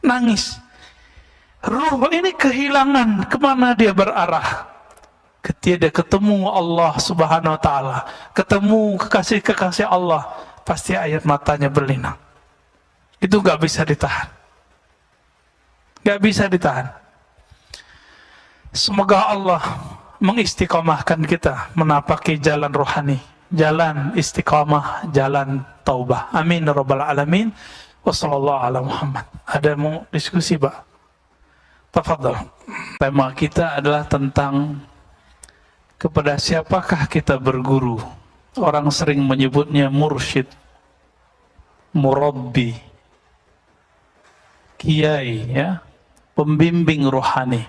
Nangis. Ruh ini kehilangan, kemana dia berarah? Ketika dia ketemu Allah Subhanahu wa ta'ala, ketemu kekasih-kekasih Allah, pasti air matanya berlinang. Itu nggak bisa ditahan. Nggak bisa ditahan. Semoga Allah mengistiqomahkan kita menapaki jalan rohani, jalan istiqamah, jalan taubah. Amin ya rabbal alamin. Wassallallahu ala Muhammad. Ada mau diskusi Pak? Tafadhal. Tema kita adalah tentang kepada siapakah kita berguru. Orang sering menyebutnya mursyid, murabbi, kiai, ya, pembimbing rohani.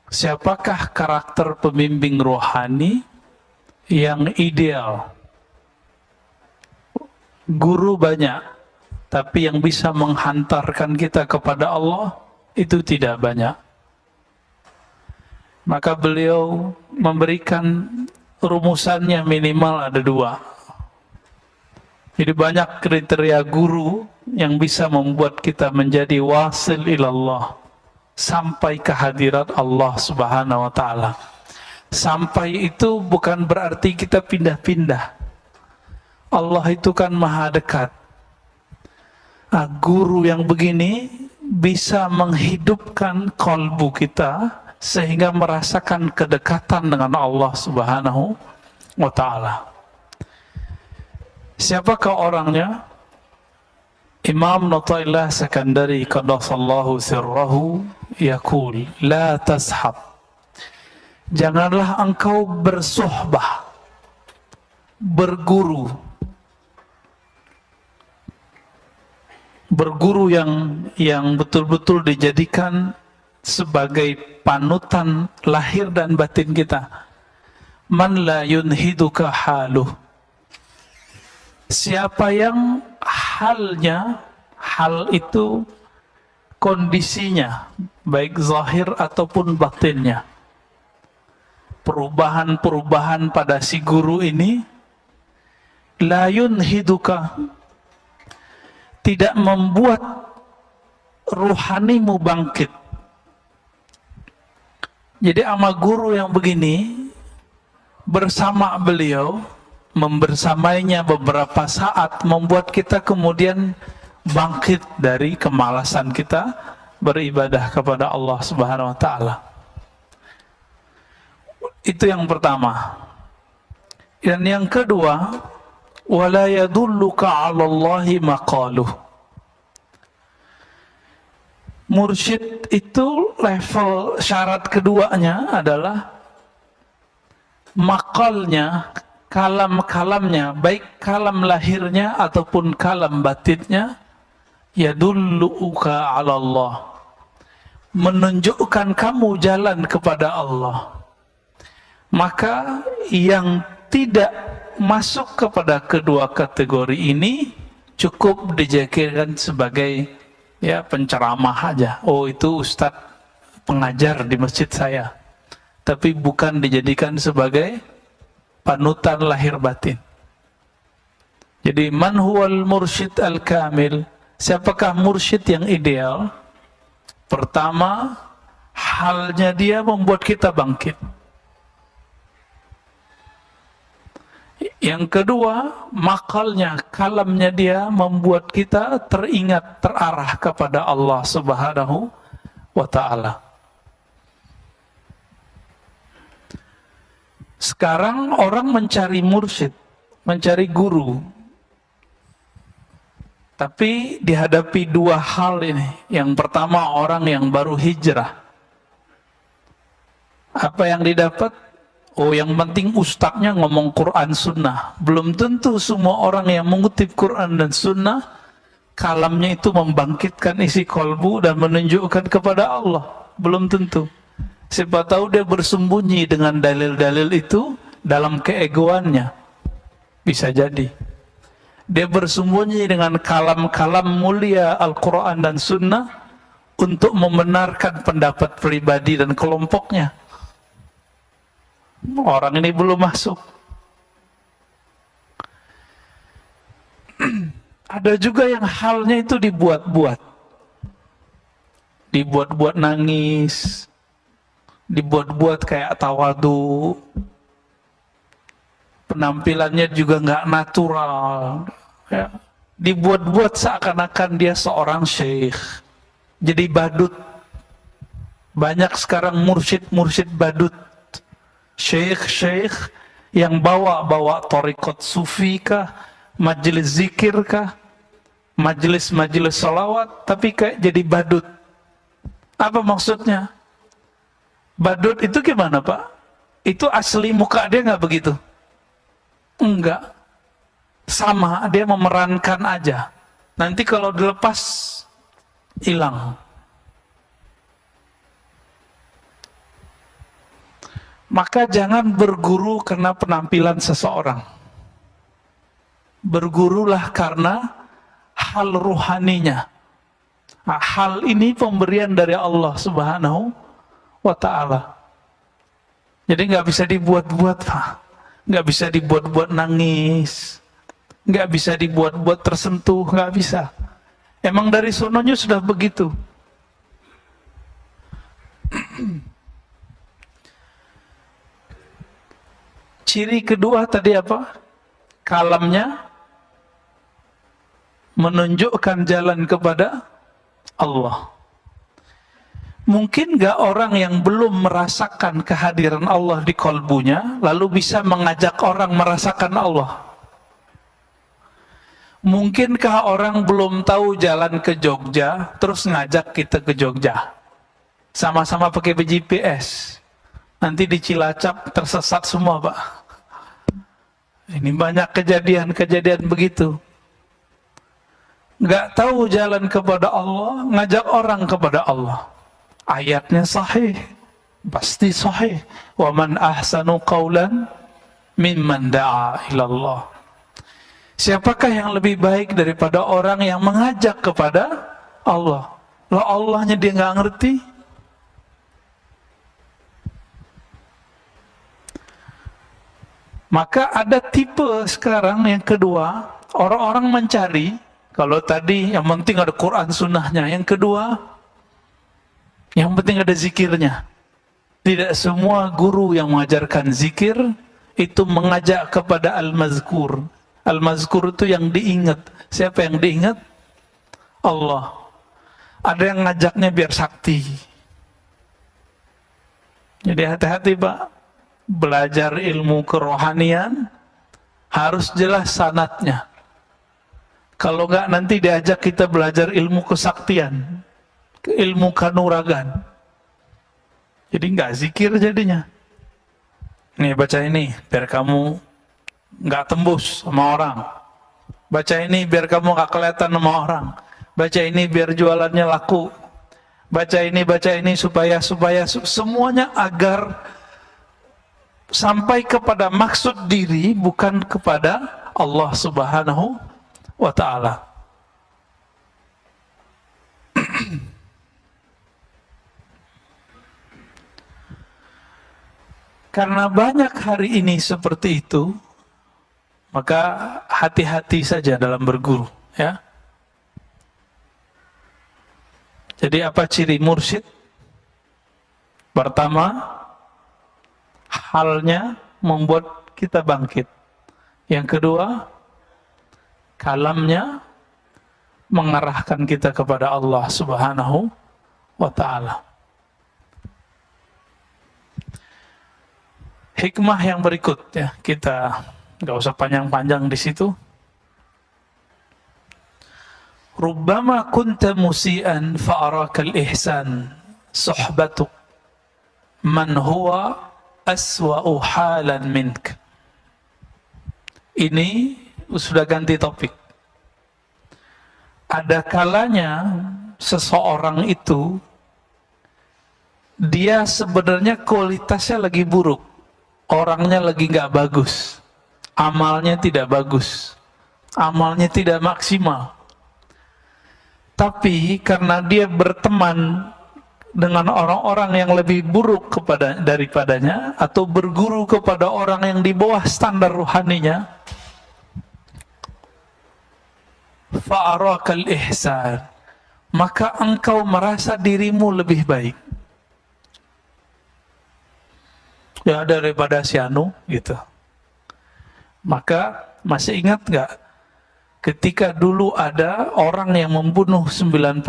Siapakah karakter pembimbing rohani yang ideal? Guru banyak, tapi yang bisa menghantarkan kita kepada Allah itu tidak banyak. Maka beliau memberikan rumusannya minimal ada 2. Jadi banyak kriteria guru yang bisa membuat kita menjadi wasil ilallah, sampai ke hadirat Allah Subhanahu wa ta'ala. Sampai itu bukan berarti kita pindah-pindah. Allah itu kan maha dekat. Nah, guru yang begini bisa menghidupkan kalbu kita sehingga merasakan kedekatan dengan Allah Subhanahu wa ta'ala. Siapakah orangnya? Imam Nataillah Sakandari qaddasallahu sirrahu yaqul, la tashab. Janganlah engkau bersuhbah, berguru. Berguru yang betul-betul dijadikan sebagai panutan lahir dan batin kita. Man la yunhiduka haluh. Siapa yang halnya, hal itu kondisinya, baik zahir ataupun batinnya, perubahan-perubahan pada si guru ini, la yunhiduka, tidak membuat ruhanimu bangkit. Jadi ama guru yang begini, bersama beliau, membersamainya beberapa saat, membuat kita kemudian bangkit dari kemalasan kita beribadah kepada Allah Subhanahu wa ta'ala. Itu yang pertama. Dan yang kedua, wala yadulluka 'ala Allahi maqaluh. Mursyid itu level syarat keduanya adalah makalnya, kalam-kalamnya, baik kalam lahirnya ataupun kalam batinnya, yadulluka 'ala Allah, menunjukkan kamu jalan kepada Allah. Maka yang tidak masuk kepada kedua kategori ini cukup dijadikan sebagai penceramah aja. Oh, itu ustadz pengajar di masjid saya, tapi bukan dijadikan sebagai panutan lahir batin. Jadi man huwal mursyid al-kamil, siapakah mursyid yang ideal? Pertama, halnya dia membuat kita bangkit. Yang kedua, makalnya, kalamnya dia membuat kita teringat, terarah kepada Allah Subhanahu wa ta'ala. Sekarang orang mencari mursyid, mencari guru, tapi dihadapi 2 hal ini. Yang pertama, orang yang baru hijrah. Apa yang didapat? Oh, yang penting ustadznya ngomong Quran Sunnah. Belum tentu semua orang yang mengutip Quran dan Sunnah, kalamnya itu membangkitkan isi kolbu dan menunjukkan kepada Allah. Belum tentu. Siapa tahu dia bersembunyi dengan dalil-dalil itu dalam keegoannya. Bisa jadi. Dia bersembunyi dengan kalam-kalam mulia Al-Quran dan Sunnah untuk membenarkan pendapat pribadi dan kelompoknya. Orang ini belum masuk. Ada juga yang halnya itu dibuat-buat. Dibuat-buat nangis, dibuat-buat kayak tawadu, penampilannya juga nggak natural, ya. Dibuat-buat seakan-akan dia seorang syekh, jadi badut. Banyak sekarang mursyid badut, syekh yang bawa thariqat sufi kah, majelis zikir kah, majelis salawat, tapi kayak jadi badut. Apa maksudnya? Badut itu gimana Pak? Itu asli muka dia nggak begitu? Enggak. Sama, dia memerankan aja. Nanti kalau dilepas, hilang. Maka jangan berguru karena penampilan seseorang. Bergurulah karena hal ruhaninya. Nah, hal ini pemberian dari Allah Subhanahu wa ta'ala. Jadi nggak bisa dibuat-buat, Pak. Nggak bisa dibuat-buat nangis. Nggak bisa dibuat-buat tersentuh, nggak bisa. Emang dari sononya sudah begitu. Ciri kedua tadi apa? Kalamnya menunjukkan jalan kepada Allah. Mungkin gak orang yang belum merasakan kehadiran Allah di kolbunya, lalu bisa mengajak orang merasakan Allah? Mungkinkah orang belum tahu jalan ke Jogja, terus ngajak kita ke Jogja? Sama-sama pakai GPS. Nanti di Cilacap tersesat semua, Pak. Ini banyak kejadian-kejadian begitu. Nggak tahu jalan kepada Allah, ngajak orang kepada Allah. Ayatnya sahih, pasti sahih. Wa man ahsanu qawlan mimman da'a ilallah. Siapakah yang lebih baik daripada orang yang mengajak kepada Allah? Lah Allahnya dia nggak ngerti. Maka ada tipe sekarang yang kedua, orang-orang mencari, kalau tadi yang penting ada Quran sunnahnya, yang kedua, yang penting ada zikirnya. Tidak semua guru yang mengajarkan zikir itu mengajak kepada al-mazkur. Al-mazkur itu yang diingat. Siapa yang diingat? Allah. Ada yang ngajaknya biar sakti. Jadi hati-hati Pak. Belajar ilmu kerohanian harus jelas sanadnya. Kalau enggak nanti diajak kita belajar ilmu kesaktian, ilmu kanuragan. Jadi enggak zikir jadinya. Nih baca ini biar kamu enggak tembus sama orang. Baca ini biar kamu enggak kelihatan sama orang. Baca ini biar jualannya laku. Baca ini supaya semuanya agar sampai kepada maksud diri, bukan kepada Allah Subhanahu wa ta'ala. Karena banyak hari ini seperti itu, maka hati-hati saja dalam berguru, ya. Jadi apa ciri mursyid? Pertama, halnya membuat kita bangkit. Yang kedua, kalamnya mengarahkan kita kepada Allah Subhanahu wa ta'ala. Hikmah yang berikut, ya, kita nggak usah panjang-panjang di situ. Rubbama kunta musian fa'arakal ihsan suhbatuk man huwa aswa'u halan mink. Ini sudah ganti topik. Ada kalanya seseorang itu dia sebenarnya kualitasnya lagi buruk, orangnya lagi nggak bagus, amalnya tidak bagus, amalnya tidak maksimal. Tapi karena dia berteman dengan orang-orang yang lebih buruk daripadanya, atau berguru kepada orang yang di bawah standar ruhaninya, fa'arakal ihsan, maka engkau merasa dirimu lebih baik ya daripada si anu gitu. Maka masih ingat nggak ketika dulu ada orang yang membunuh 99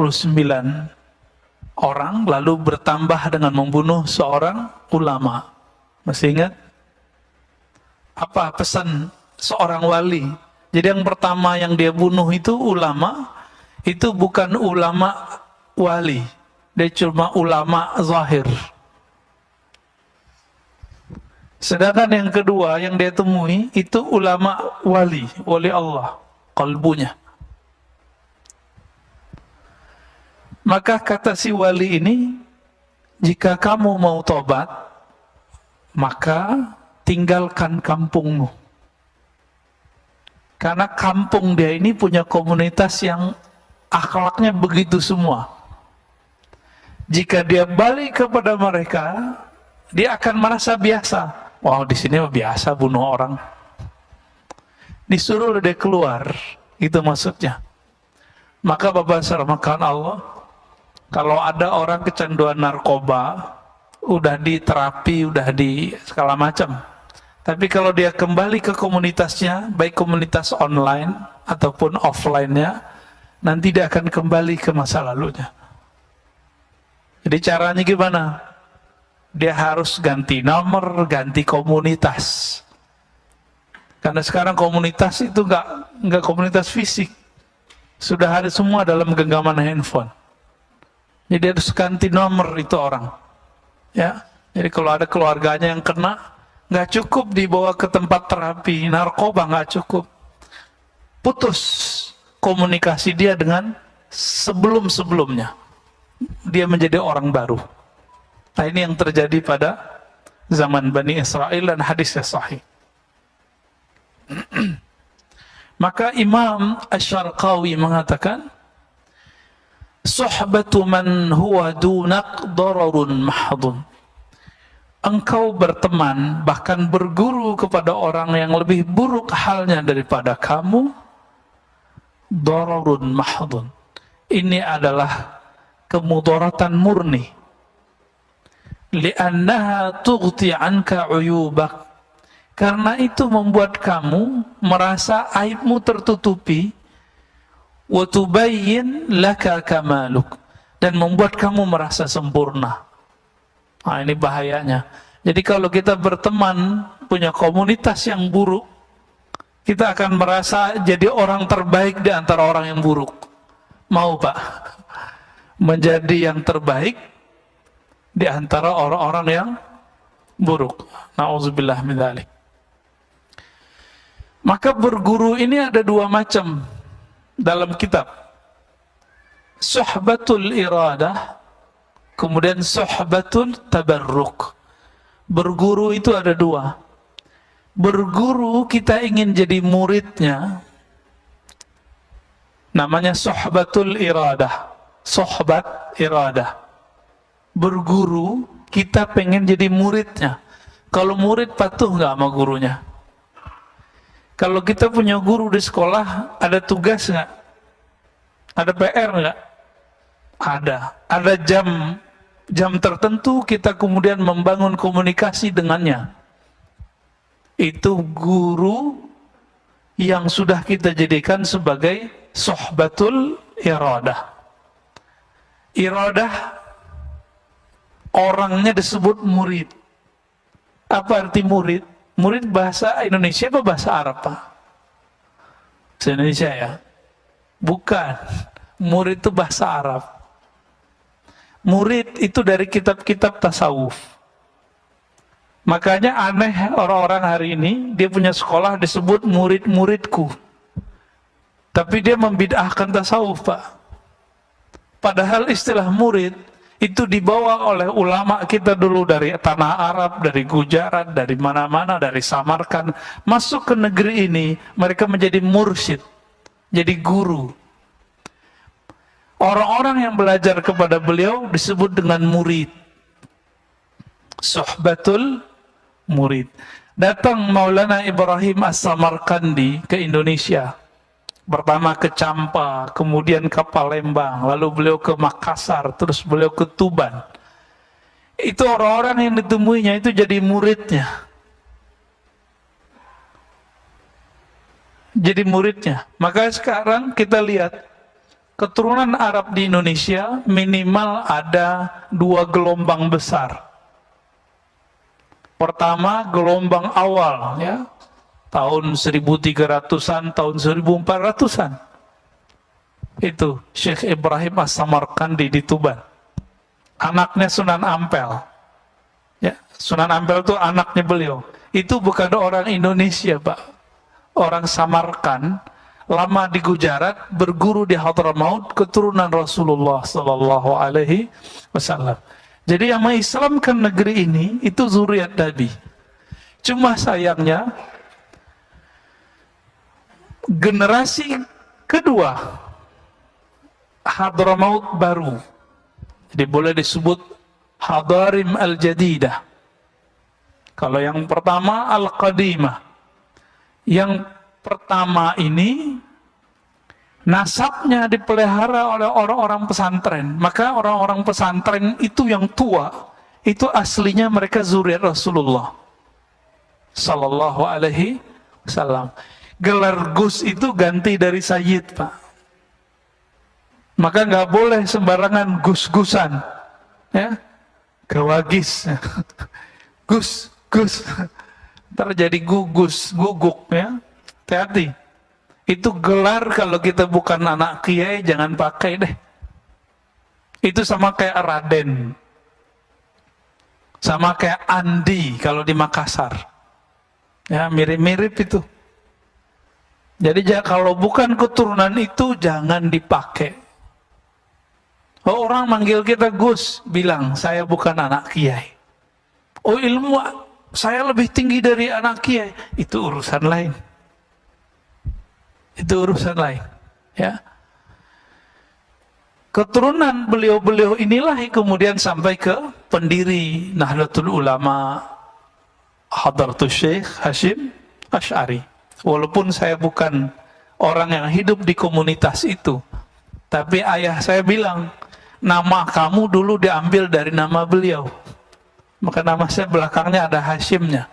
orang lalu bertambah dengan membunuh seorang ulama? Masih ingat? Apa pesan seorang wali? Jadi yang pertama yang dia bunuh itu ulama, itu bukan ulama wali, dia cuma ulama zahir. Sedangkan yang kedua yang dia temui itu ulama wali Allah, kalbunya. Maka kata si wali ini, jika kamu mau tobat, maka tinggalkan kampungmu. Karena kampung dia ini punya komunitas yang akhlaknya begitu semua. Jika dia balik kepada mereka, dia akan merasa biasa. Wow, di sini biasa bunuh orang. Disuruh dia keluar, itu maksudnya. Maka Bapak serahkan Allah, kalau ada orang kecanduan narkoba, udah di terapi, udah di segala macam. Tapi kalau dia kembali ke komunitasnya, baik komunitas online ataupun offline-nya, nanti dia akan kembali ke masa lalunya. Jadi caranya gimana? Dia harus ganti nomor, ganti komunitas. Karena sekarang komunitas itu nggak komunitas fisik. Sudah ada semua dalam genggaman handphone. Jadi harus ganti nomor itu orang. Ya, jadi kalau ada keluarganya yang kena, nggak cukup dibawa ke tempat terapi narkoba, nggak cukup. Putus komunikasi dia dengan sebelum-sebelumnya. Dia menjadi orang baru. Nah, ini yang terjadi pada zaman Bani Israel dan hadisnya sahih. Maka Imam Asy-Syarqawi mengatakan, suhbatu man huwa dunak dararun mahdun. Engkau berteman, bahkan berguru kepada orang yang lebih buruk halnya daripada kamu, dararun mahdun. Ini adalah kemudaratan murni. Li'annaha tughti anka uyubak. Karena itu membuat kamu merasa aibmu tertutupi, wa tubayyin laka kamaluk, dan membuat kamu merasa sempurna. Nah, ini bahayanya. Jadi kalau kita berteman, punya komunitas yang buruk, kita akan merasa jadi orang terbaik di antara orang yang buruk. Mau Pak? Menjadi yang terbaik di antara orang-orang yang buruk. Na'udzubillah min dzalik. Maka berguru ini ada dua macam dalam kitab. Suhbatul iradah, kemudian suhbatul tabarruk. Berguru itu ada dua. Berguru kita ingin jadi muridnya, namanya suhbatul iradah. Suhbat iradah. Berguru kita pengen jadi muridnya. Kalau murid patuh nggak sama gurunya? Kalau kita punya guru di sekolah, ada tugas nggak? Ada PR nggak? Ada. Ada jam tertentu kita kemudian membangun komunikasi dengannya. Itu guru yang sudah kita jadikan sebagai suhbatul iradah. Iradah orangnya disebut murid. Apa arti murid? Murid bahasa Indonesia apa bahasa Arab, Pak? Bahasa Indonesia ya? Bukan. Murid itu bahasa Arab. Murid itu dari kitab-kitab tasawuf. Makanya aneh orang-orang hari ini, dia punya sekolah disebut murid-muridku. Tapi dia membid'ahkan tasawuf, Pak. Padahal istilah murid itu dibawa oleh ulama kita dulu dari tanah Arab, dari Gujarat, dari mana-mana, dari Samarkand, masuk ke negeri ini, mereka menjadi mursyid, jadi guru. Orang-orang yang belajar kepada beliau disebut dengan murid. Suhbatul murid. Datang Maulana Ibrahim As-Samarkandi ke Indonesia. Pertama ke Campa, kemudian ke Palembang, lalu beliau ke Makassar, terus beliau ke Tuban. Itu orang-orang yang ditemuinya itu jadi muridnya. Jadi muridnya. Maka sekarang kita lihat, keturunan Arab di Indonesia minimal ada 2 gelombang besar. Pertama, gelombang awal, ya. Tahun 1300-an, tahun 1400-an. Itu Syekh Ibrahim As-Samarkandi di Tuban. Anaknya Sunan Ampel. Ya, Sunan Ampel itu anaknya beliau. Itu bukan orang Indonesia, Pak. Orang Samarkand, lama di Gujarat, berguru di Hadramaut, keturunan Rasulullah Sallallahu Alaihi Wasallam. Jadi yang mengislamkan negeri ini itu zuriat Nabi. Cuma sayangnya generasi kedua Hadramaut baru, jadi boleh disebut Hadarim al-Jadidah. Kalau yang pertama Al-Qadimah. Yang pertama ini nasabnya dipelihara oleh orang-orang pesantren. Maka orang-orang pesantren itu yang tua, itu aslinya mereka zuriat Rasulullah Sallallahu Alaihi Wasallam. Gelar Gus itu ganti dari Sayyid, Pak. Maka nggak boleh sembarangan gus-gusan, ya, gawagis, gus, terjadi gugus, guguk, ya, hati-hati. Itu gelar kalau kita bukan anak kiai jangan pakai deh. Itu sama kayak Raden, sama kayak Andi kalau di Makassar, ya, mirip-mirip itu. Jadi kalau bukan keturunan itu jangan dipakai. Oh, orang manggil kita Gus, bilang saya bukan anak kiai. Oh, ilmu saya lebih tinggi dari anak kiai, itu urusan lain. Itu urusan lain, ya. Keturunan beliau-beliau inilah yang kemudian sampai ke pendiri Nahdlatul Ulama Hadratus Syekh Hashim Asy'ari. Walaupun saya bukan orang yang hidup di komunitas itu, tapi ayah saya bilang, nama kamu dulu diambil dari nama beliau. Maka nama saya belakangnya ada Hashimnya.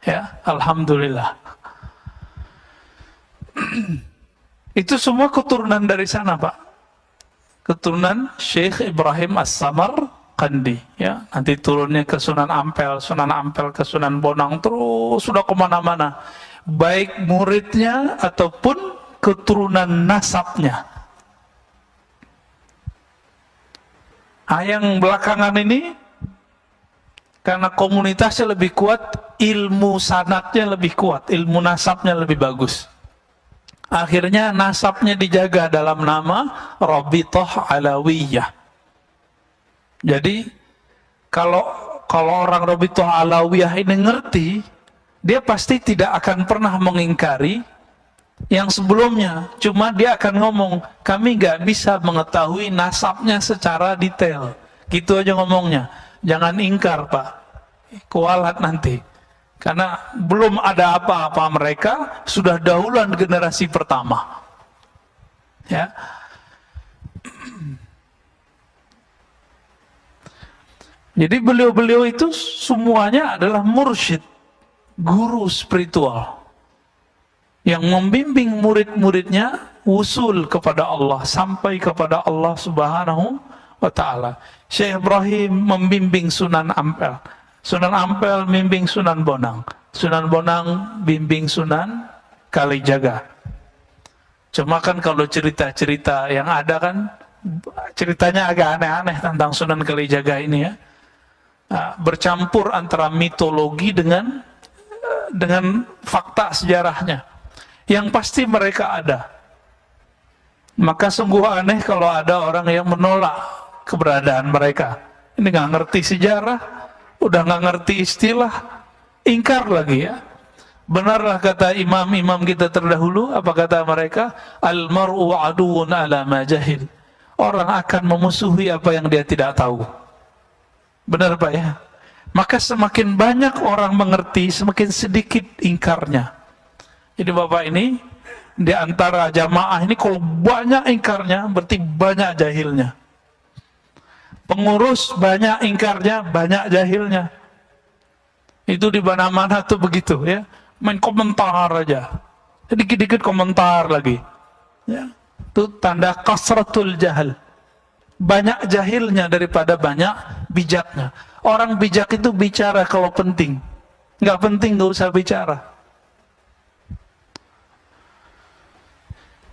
Ya, alhamdulillah. Itu semua keturunan dari sana, Pak. Keturunan Syekh Ibrahim As-Samarkandi. Ya, nanti turunnya ke Sunan Ampel ke Sunan Bonang, terus sudah kemana-mana. Baik muridnya ataupun keturunan nasabnya. Yang belakangan ini, karena komunitasnya lebih kuat, ilmu sanadnya lebih kuat, ilmu nasabnya lebih bagus. Akhirnya nasabnya dijaga dalam nama Rabithah Alawiyah. Jadi kalau orang Rabithah Alawiyah ini ngerti, dia pasti tidak akan pernah mengingkari yang sebelumnya. Cuma dia akan ngomong, kami nggak bisa mengetahui nasabnya secara detail. Gitu aja ngomongnya. Jangan ingkar, Pak. Kualat nanti. Karena belum ada apa-apa mereka, sudah dahuluan generasi pertama. Ya. Jadi beliau-beliau itu semuanya adalah mursyid, guru spiritual, yang membimbing murid-muridnya usul kepada Allah, sampai kepada Allah Subhanahu wa Ta'ala. Syekh Ibrahim membimbing Sunan Ampel, Sunan Ampel membimbing Sunan Bonang, Sunan Bonang bimbing Sunan Kalijaga. Cuma kan kalau cerita-cerita yang ada kan, ceritanya agak aneh-aneh tentang Sunan Kalijaga ini, ya. Bercampur antara mitologi dengan fakta sejarahnya. Yang pasti mereka ada. Maka sungguh aneh kalau ada orang yang menolak keberadaan mereka. Ini nggak ngerti sejarah, udah nggak ngerti istilah, ingkar lagi, ya. Benarlah kata imam-imam kita terdahulu, apa kata mereka? Al-mar'u aduun ala ma jahil. Orang akan memusuhi apa yang dia tidak tahu. Benar, Pak, ya? Maka semakin banyak orang mengerti, semakin sedikit ingkarnya. Jadi Bapak ini, di antara jamaah ini kalau banyak ingkarnya, berarti banyak jahilnya. Pengurus banyak ingkarnya, banyak jahilnya. Itu di mana-mana tuh begitu, ya. Main komentar aja. Dikit-dikit komentar lagi. Ya. Itu tanda kasratul jahil. Banyak jahilnya daripada banyak bijaknya. Orang bijak itu bicara kalau penting. Nggak penting nggak usah bicara.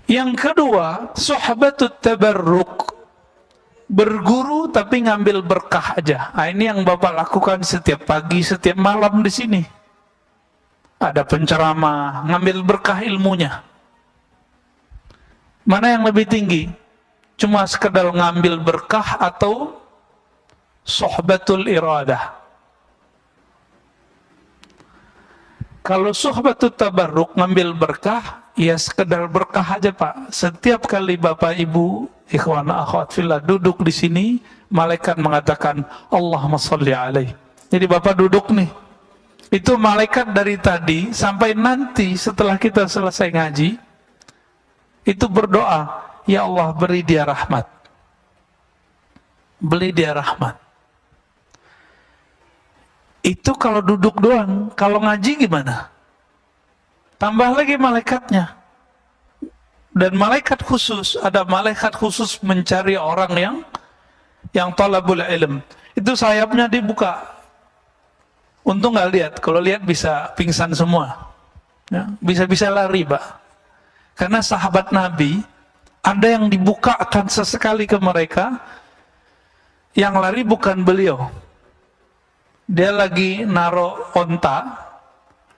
Yang kedua, sahabatut tabarruk. berguru tapi ngambil berkah aja. Nah, ini yang Bapak lakukan setiap pagi, setiap malam di sini. Ada penceramah, ngambil berkah ilmunya. Mana yang lebih tinggi? Cuma sekedar ngambil berkah atau sohbatul iradah? Kalau sohbatul tabarruk, ngambil berkah, ya sekedar berkah aja Pak. Setiap kali Bapak Ibu ikhwan akhwat fillah duduk di sini, malaikat mengatakan Allahumma sholli alaih. Jadi Bapak duduk nih, itu malaikat dari tadi sampai nanti setelah kita selesai ngaji, itu berdoa, ya Allah beri dia rahmat, beri dia rahmat. Itu kalau duduk doang. Kalau ngaji gimana? Tambah lagi malaikatnya. Dan malaikat khusus, ada malaikat khusus mencari orang yang talabul ilm. Itu sayapnya dibuka. Untung nggak lihat. Kalau lihat bisa pingsan semua. Ya, bisa-bisa lari, Pak. Karena sahabat Nabi, ada yang dibukakan sesekali ke mereka, yang lari bukan beliau. Dia lagi naro onta,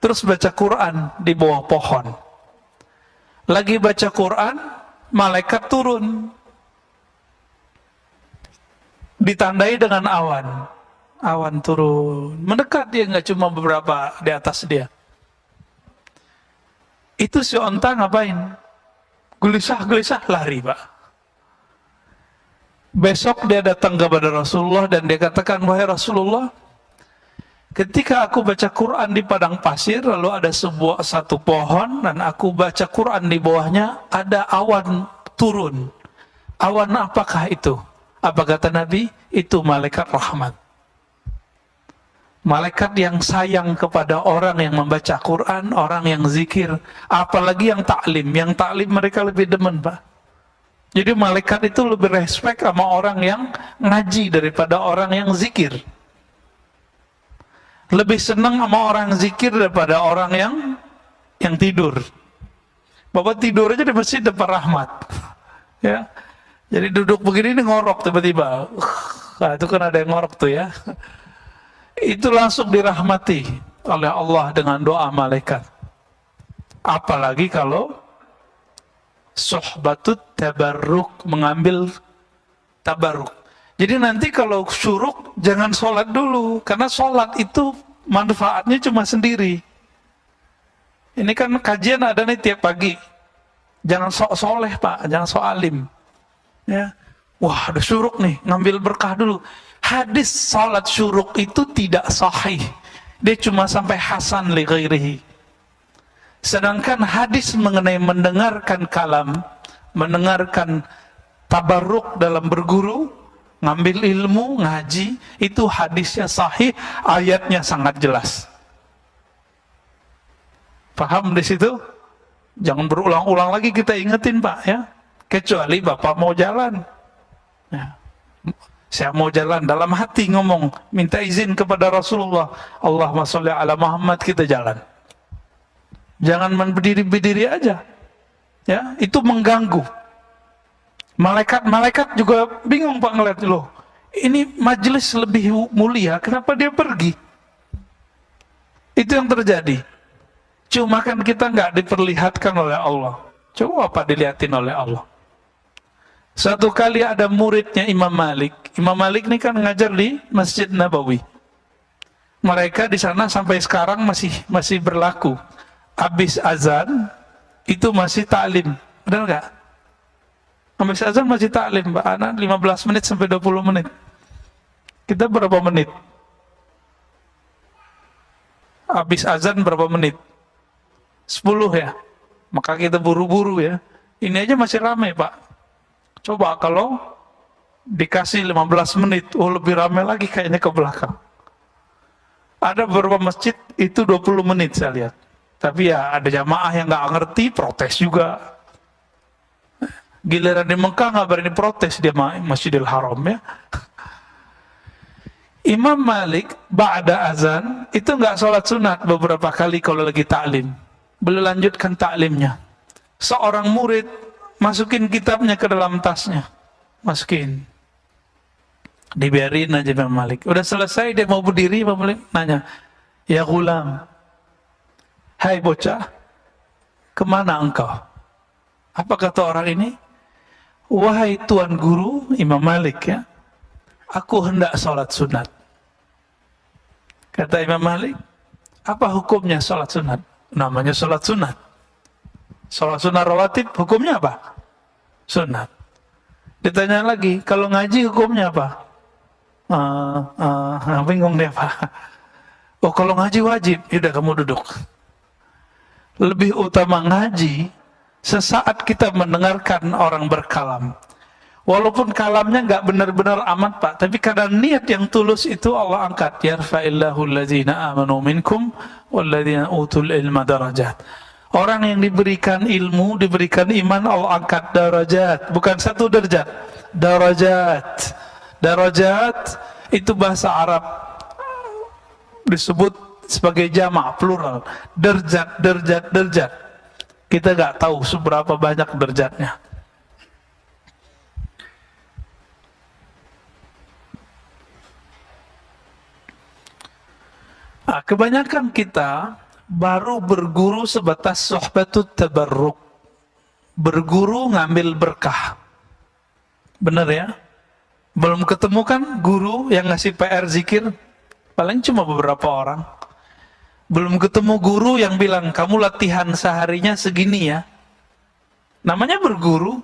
terus baca Quran di bawah pohon. Lagi baca Quran, malaikat turun. Ditandai dengan awan. Awan turun. Mendekat dia, nggak cuma beberapa di atas dia. Itu si onta ngapain? Gelisah-gelisah lari, Pak. Besok dia datang kepada Rasulullah dan dia katakan, wahai Rasulullah, ketika aku baca Quran di padang pasir, lalu ada satu pohon, dan aku baca Quran di bawahnya, ada awan turun. Awan apakah itu? Apa kata Nabi? Itu malaikat rahmat. Malaikat yang sayang kepada orang yang membaca Quran, orang yang zikir, apalagi yang taklim. Yang taklim mereka lebih demen, Pak. Jadi malaikat itu lebih respect sama orang yang ngaji daripada orang yang zikir. Lebih senang sama orang zikir daripada orang yang tidur. Bapak tidur aja di masjid depan rahmat. Ya. Jadi duduk begini ini ngorok tiba-tiba. Nah, itu kan ada yang ngorok tuh ya. Itu langsung dirahmati oleh Allah dengan doa malaikat. Apalagi kalau sohbatut tabarruk, mengambil tabarruk. Jadi nanti kalau syuruk jangan sholat dulu, karena sholat itu manfaatnya cuma sendiri. Ini kan kajian ada nih tiap pagi. Jangan sok soleh Pak, jangan sok alim. Ya, wah ada syuruk nih, ngambil berkah dulu. Hadis sholat syuruk itu tidak sahih. Dia cuma sampai hasan li ghairihi. Sedangkan hadis mengenai mendengarkan kalam, mendengarkan tabarruk dalam berguru, ngambil ilmu, ngaji, itu hadisnya sahih, ayatnya sangat jelas. Paham di situ? Jangan berulang-ulang lagi kita ingetin Pak ya. Kecuali Bapak mau jalan. Ya. Saya mau jalan dalam hati ngomong, minta izin kepada Rasulullah. Allahumma sholli ala Muhammad, kita jalan. Jangan berdiri-berdiri aja. Ya, itu mengganggu. Malaikat juga bingung Pak ngeliat loh. Ini majelis lebih mulia, kenapa dia pergi? Itu yang terjadi. Cuma kan kita nggak diperlihatkan oleh Allah. Coba apa dilihatin oleh Allah? Suatu kali ada muridnya Imam Malik. Imam Malik ini kan ngajar di Masjid Nabawi. Mereka di sana sampai sekarang masih berlaku. Habis azan itu masih taklim, benar nggak? Habis azan masih taklim, Mbak Ana, 15 menit sampai 20 menit. Kita berapa menit? Habis azan berapa menit? 10 ya. Maka kita buru-buru ya. Ini aja masih ramai Pak. Coba kalau dikasih 15 menit, oh lebih ramai lagi kayaknya ke belakang. Ada beberapa masjid itu 20 menit saya lihat. Tapi ya ada jamaah yang nggak ngerti, protes juga. Giliran di Mekah nggak berani protes dia Masjidil Haram ya. Imam Malik ba'da azan itu nggak sholat sunat beberapa kali kalau lagi taklim. Beliau lanjutkan taklimnya. Seorang murid masukin kitabnya ke dalam tasnya, masukin. Dibiarin aja Imam Malik. Udah selesai dia mau berdiri, Imam Malik nanya, "Ya gulam, hai bocah, kemana engkau?" Apa kata orang ini? "Wahai tuan guru," Imam Malik ya, "aku hendak sholat sunat." Kata Imam Malik, "Apa hukumnya sholat sunat?" Namanya sholat sunat. Sholat sunat rawatib hukumnya apa? Sunat. Ditanya lagi, kalau ngaji hukumnya apa? Bingung dia Pak. Oh, kalau ngaji wajib. Yaudah kamu duduk. Lebih utama ngaji sesaat kita mendengarkan orang berkalam. Walaupun kalamnya nggak benar-benar amat Pak, tapi karena niat yang tulus itu Allah angkat. Yarfa'illahu alladzina amanu minkum walladzina utul ilma darajat. Orang yang diberikan ilmu, diberikan iman, Allah angkat darajat. Bukan satu derajat, darajat. Darajat itu bahasa Arab disebut sebagai jamak plural. Derjat, derjat, derjat. Kita nggak tahu seberapa banyak derjatnya. Nah, kebanyakan kita baru berguru sebatas sohbatut tabarruk. Berguru ngambil berkah. Benar ya? Belum ketemu kan guru yang ngasih PR zikir? Paling cuma beberapa orang. Belum ketemu guru yang bilang, kamu latihan seharinya segini ya. Namanya berguru.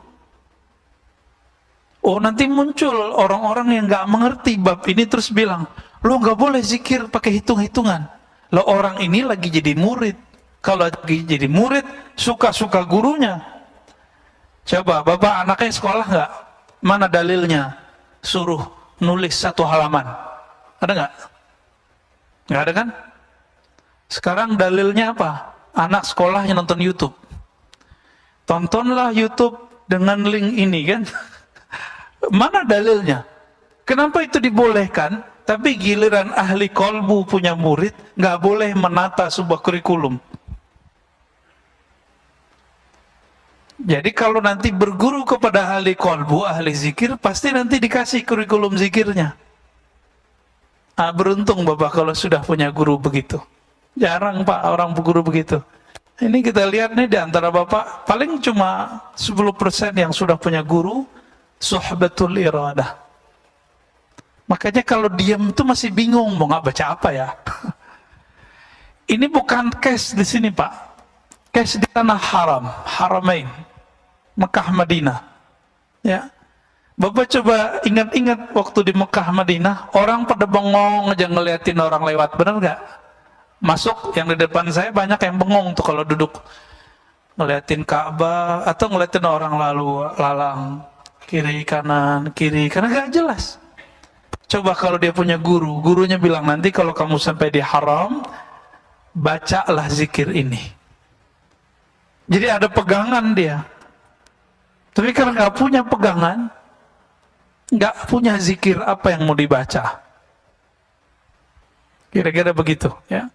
Oh, nanti muncul orang-orang yang gak mengerti bab ini terus bilang, lo gak boleh zikir pakai hitung-hitungan. Lo orang ini lagi jadi murid. Kalau lagi jadi murid, suka-suka gurunya. Coba, bapak anaknya sekolah gak? Mana dalilnya? Suruh nulis 1 halaman. Ada gak? Gak ada kan? Sekarang dalilnya apa? Anak sekolah yang nonton YouTube. Tontonlah YouTube dengan link ini kan? Mana dalilnya? Kenapa itu dibolehkan? Tapi giliran ahli kolbu punya murid, nggak boleh menata sebuah kurikulum. Jadi kalau nanti berguru kepada ahli kolbu, ahli zikir, pasti nanti dikasih kurikulum zikirnya. Beruntung Bapak kalau sudah punya guru begitu. Jarang Pak orang guru begitu. Ini kita lihat nih di antara Bapak, paling cuma 10% yang sudah punya guru, suhbatul iradah. Makanya kalau diam itu masih bingung mau nggak baca apa ya. Ini bukan case di sini Pak. Case di tanah haram, haramain, Mekah Madinah. Ya. Bapak coba ingat-ingat waktu di Mekah Madinah, orang pada bengong aja ngeliatin orang lewat, benar nggak? Masuk yang di depan saya banyak yang bengong tuh kalau duduk ngeliatin Ka'bah atau ngeliatin orang lalu lalang kiri kanan nggak jelas. Coba kalau dia punya guru, gurunya bilang nanti kalau kamu sampai di haram, bacalah zikir ini. Jadi ada pegangan dia. Tapi kalau nggak punya pegangan, nggak punya zikir, apa yang mau dibaca? Kira-kira begitu, ya.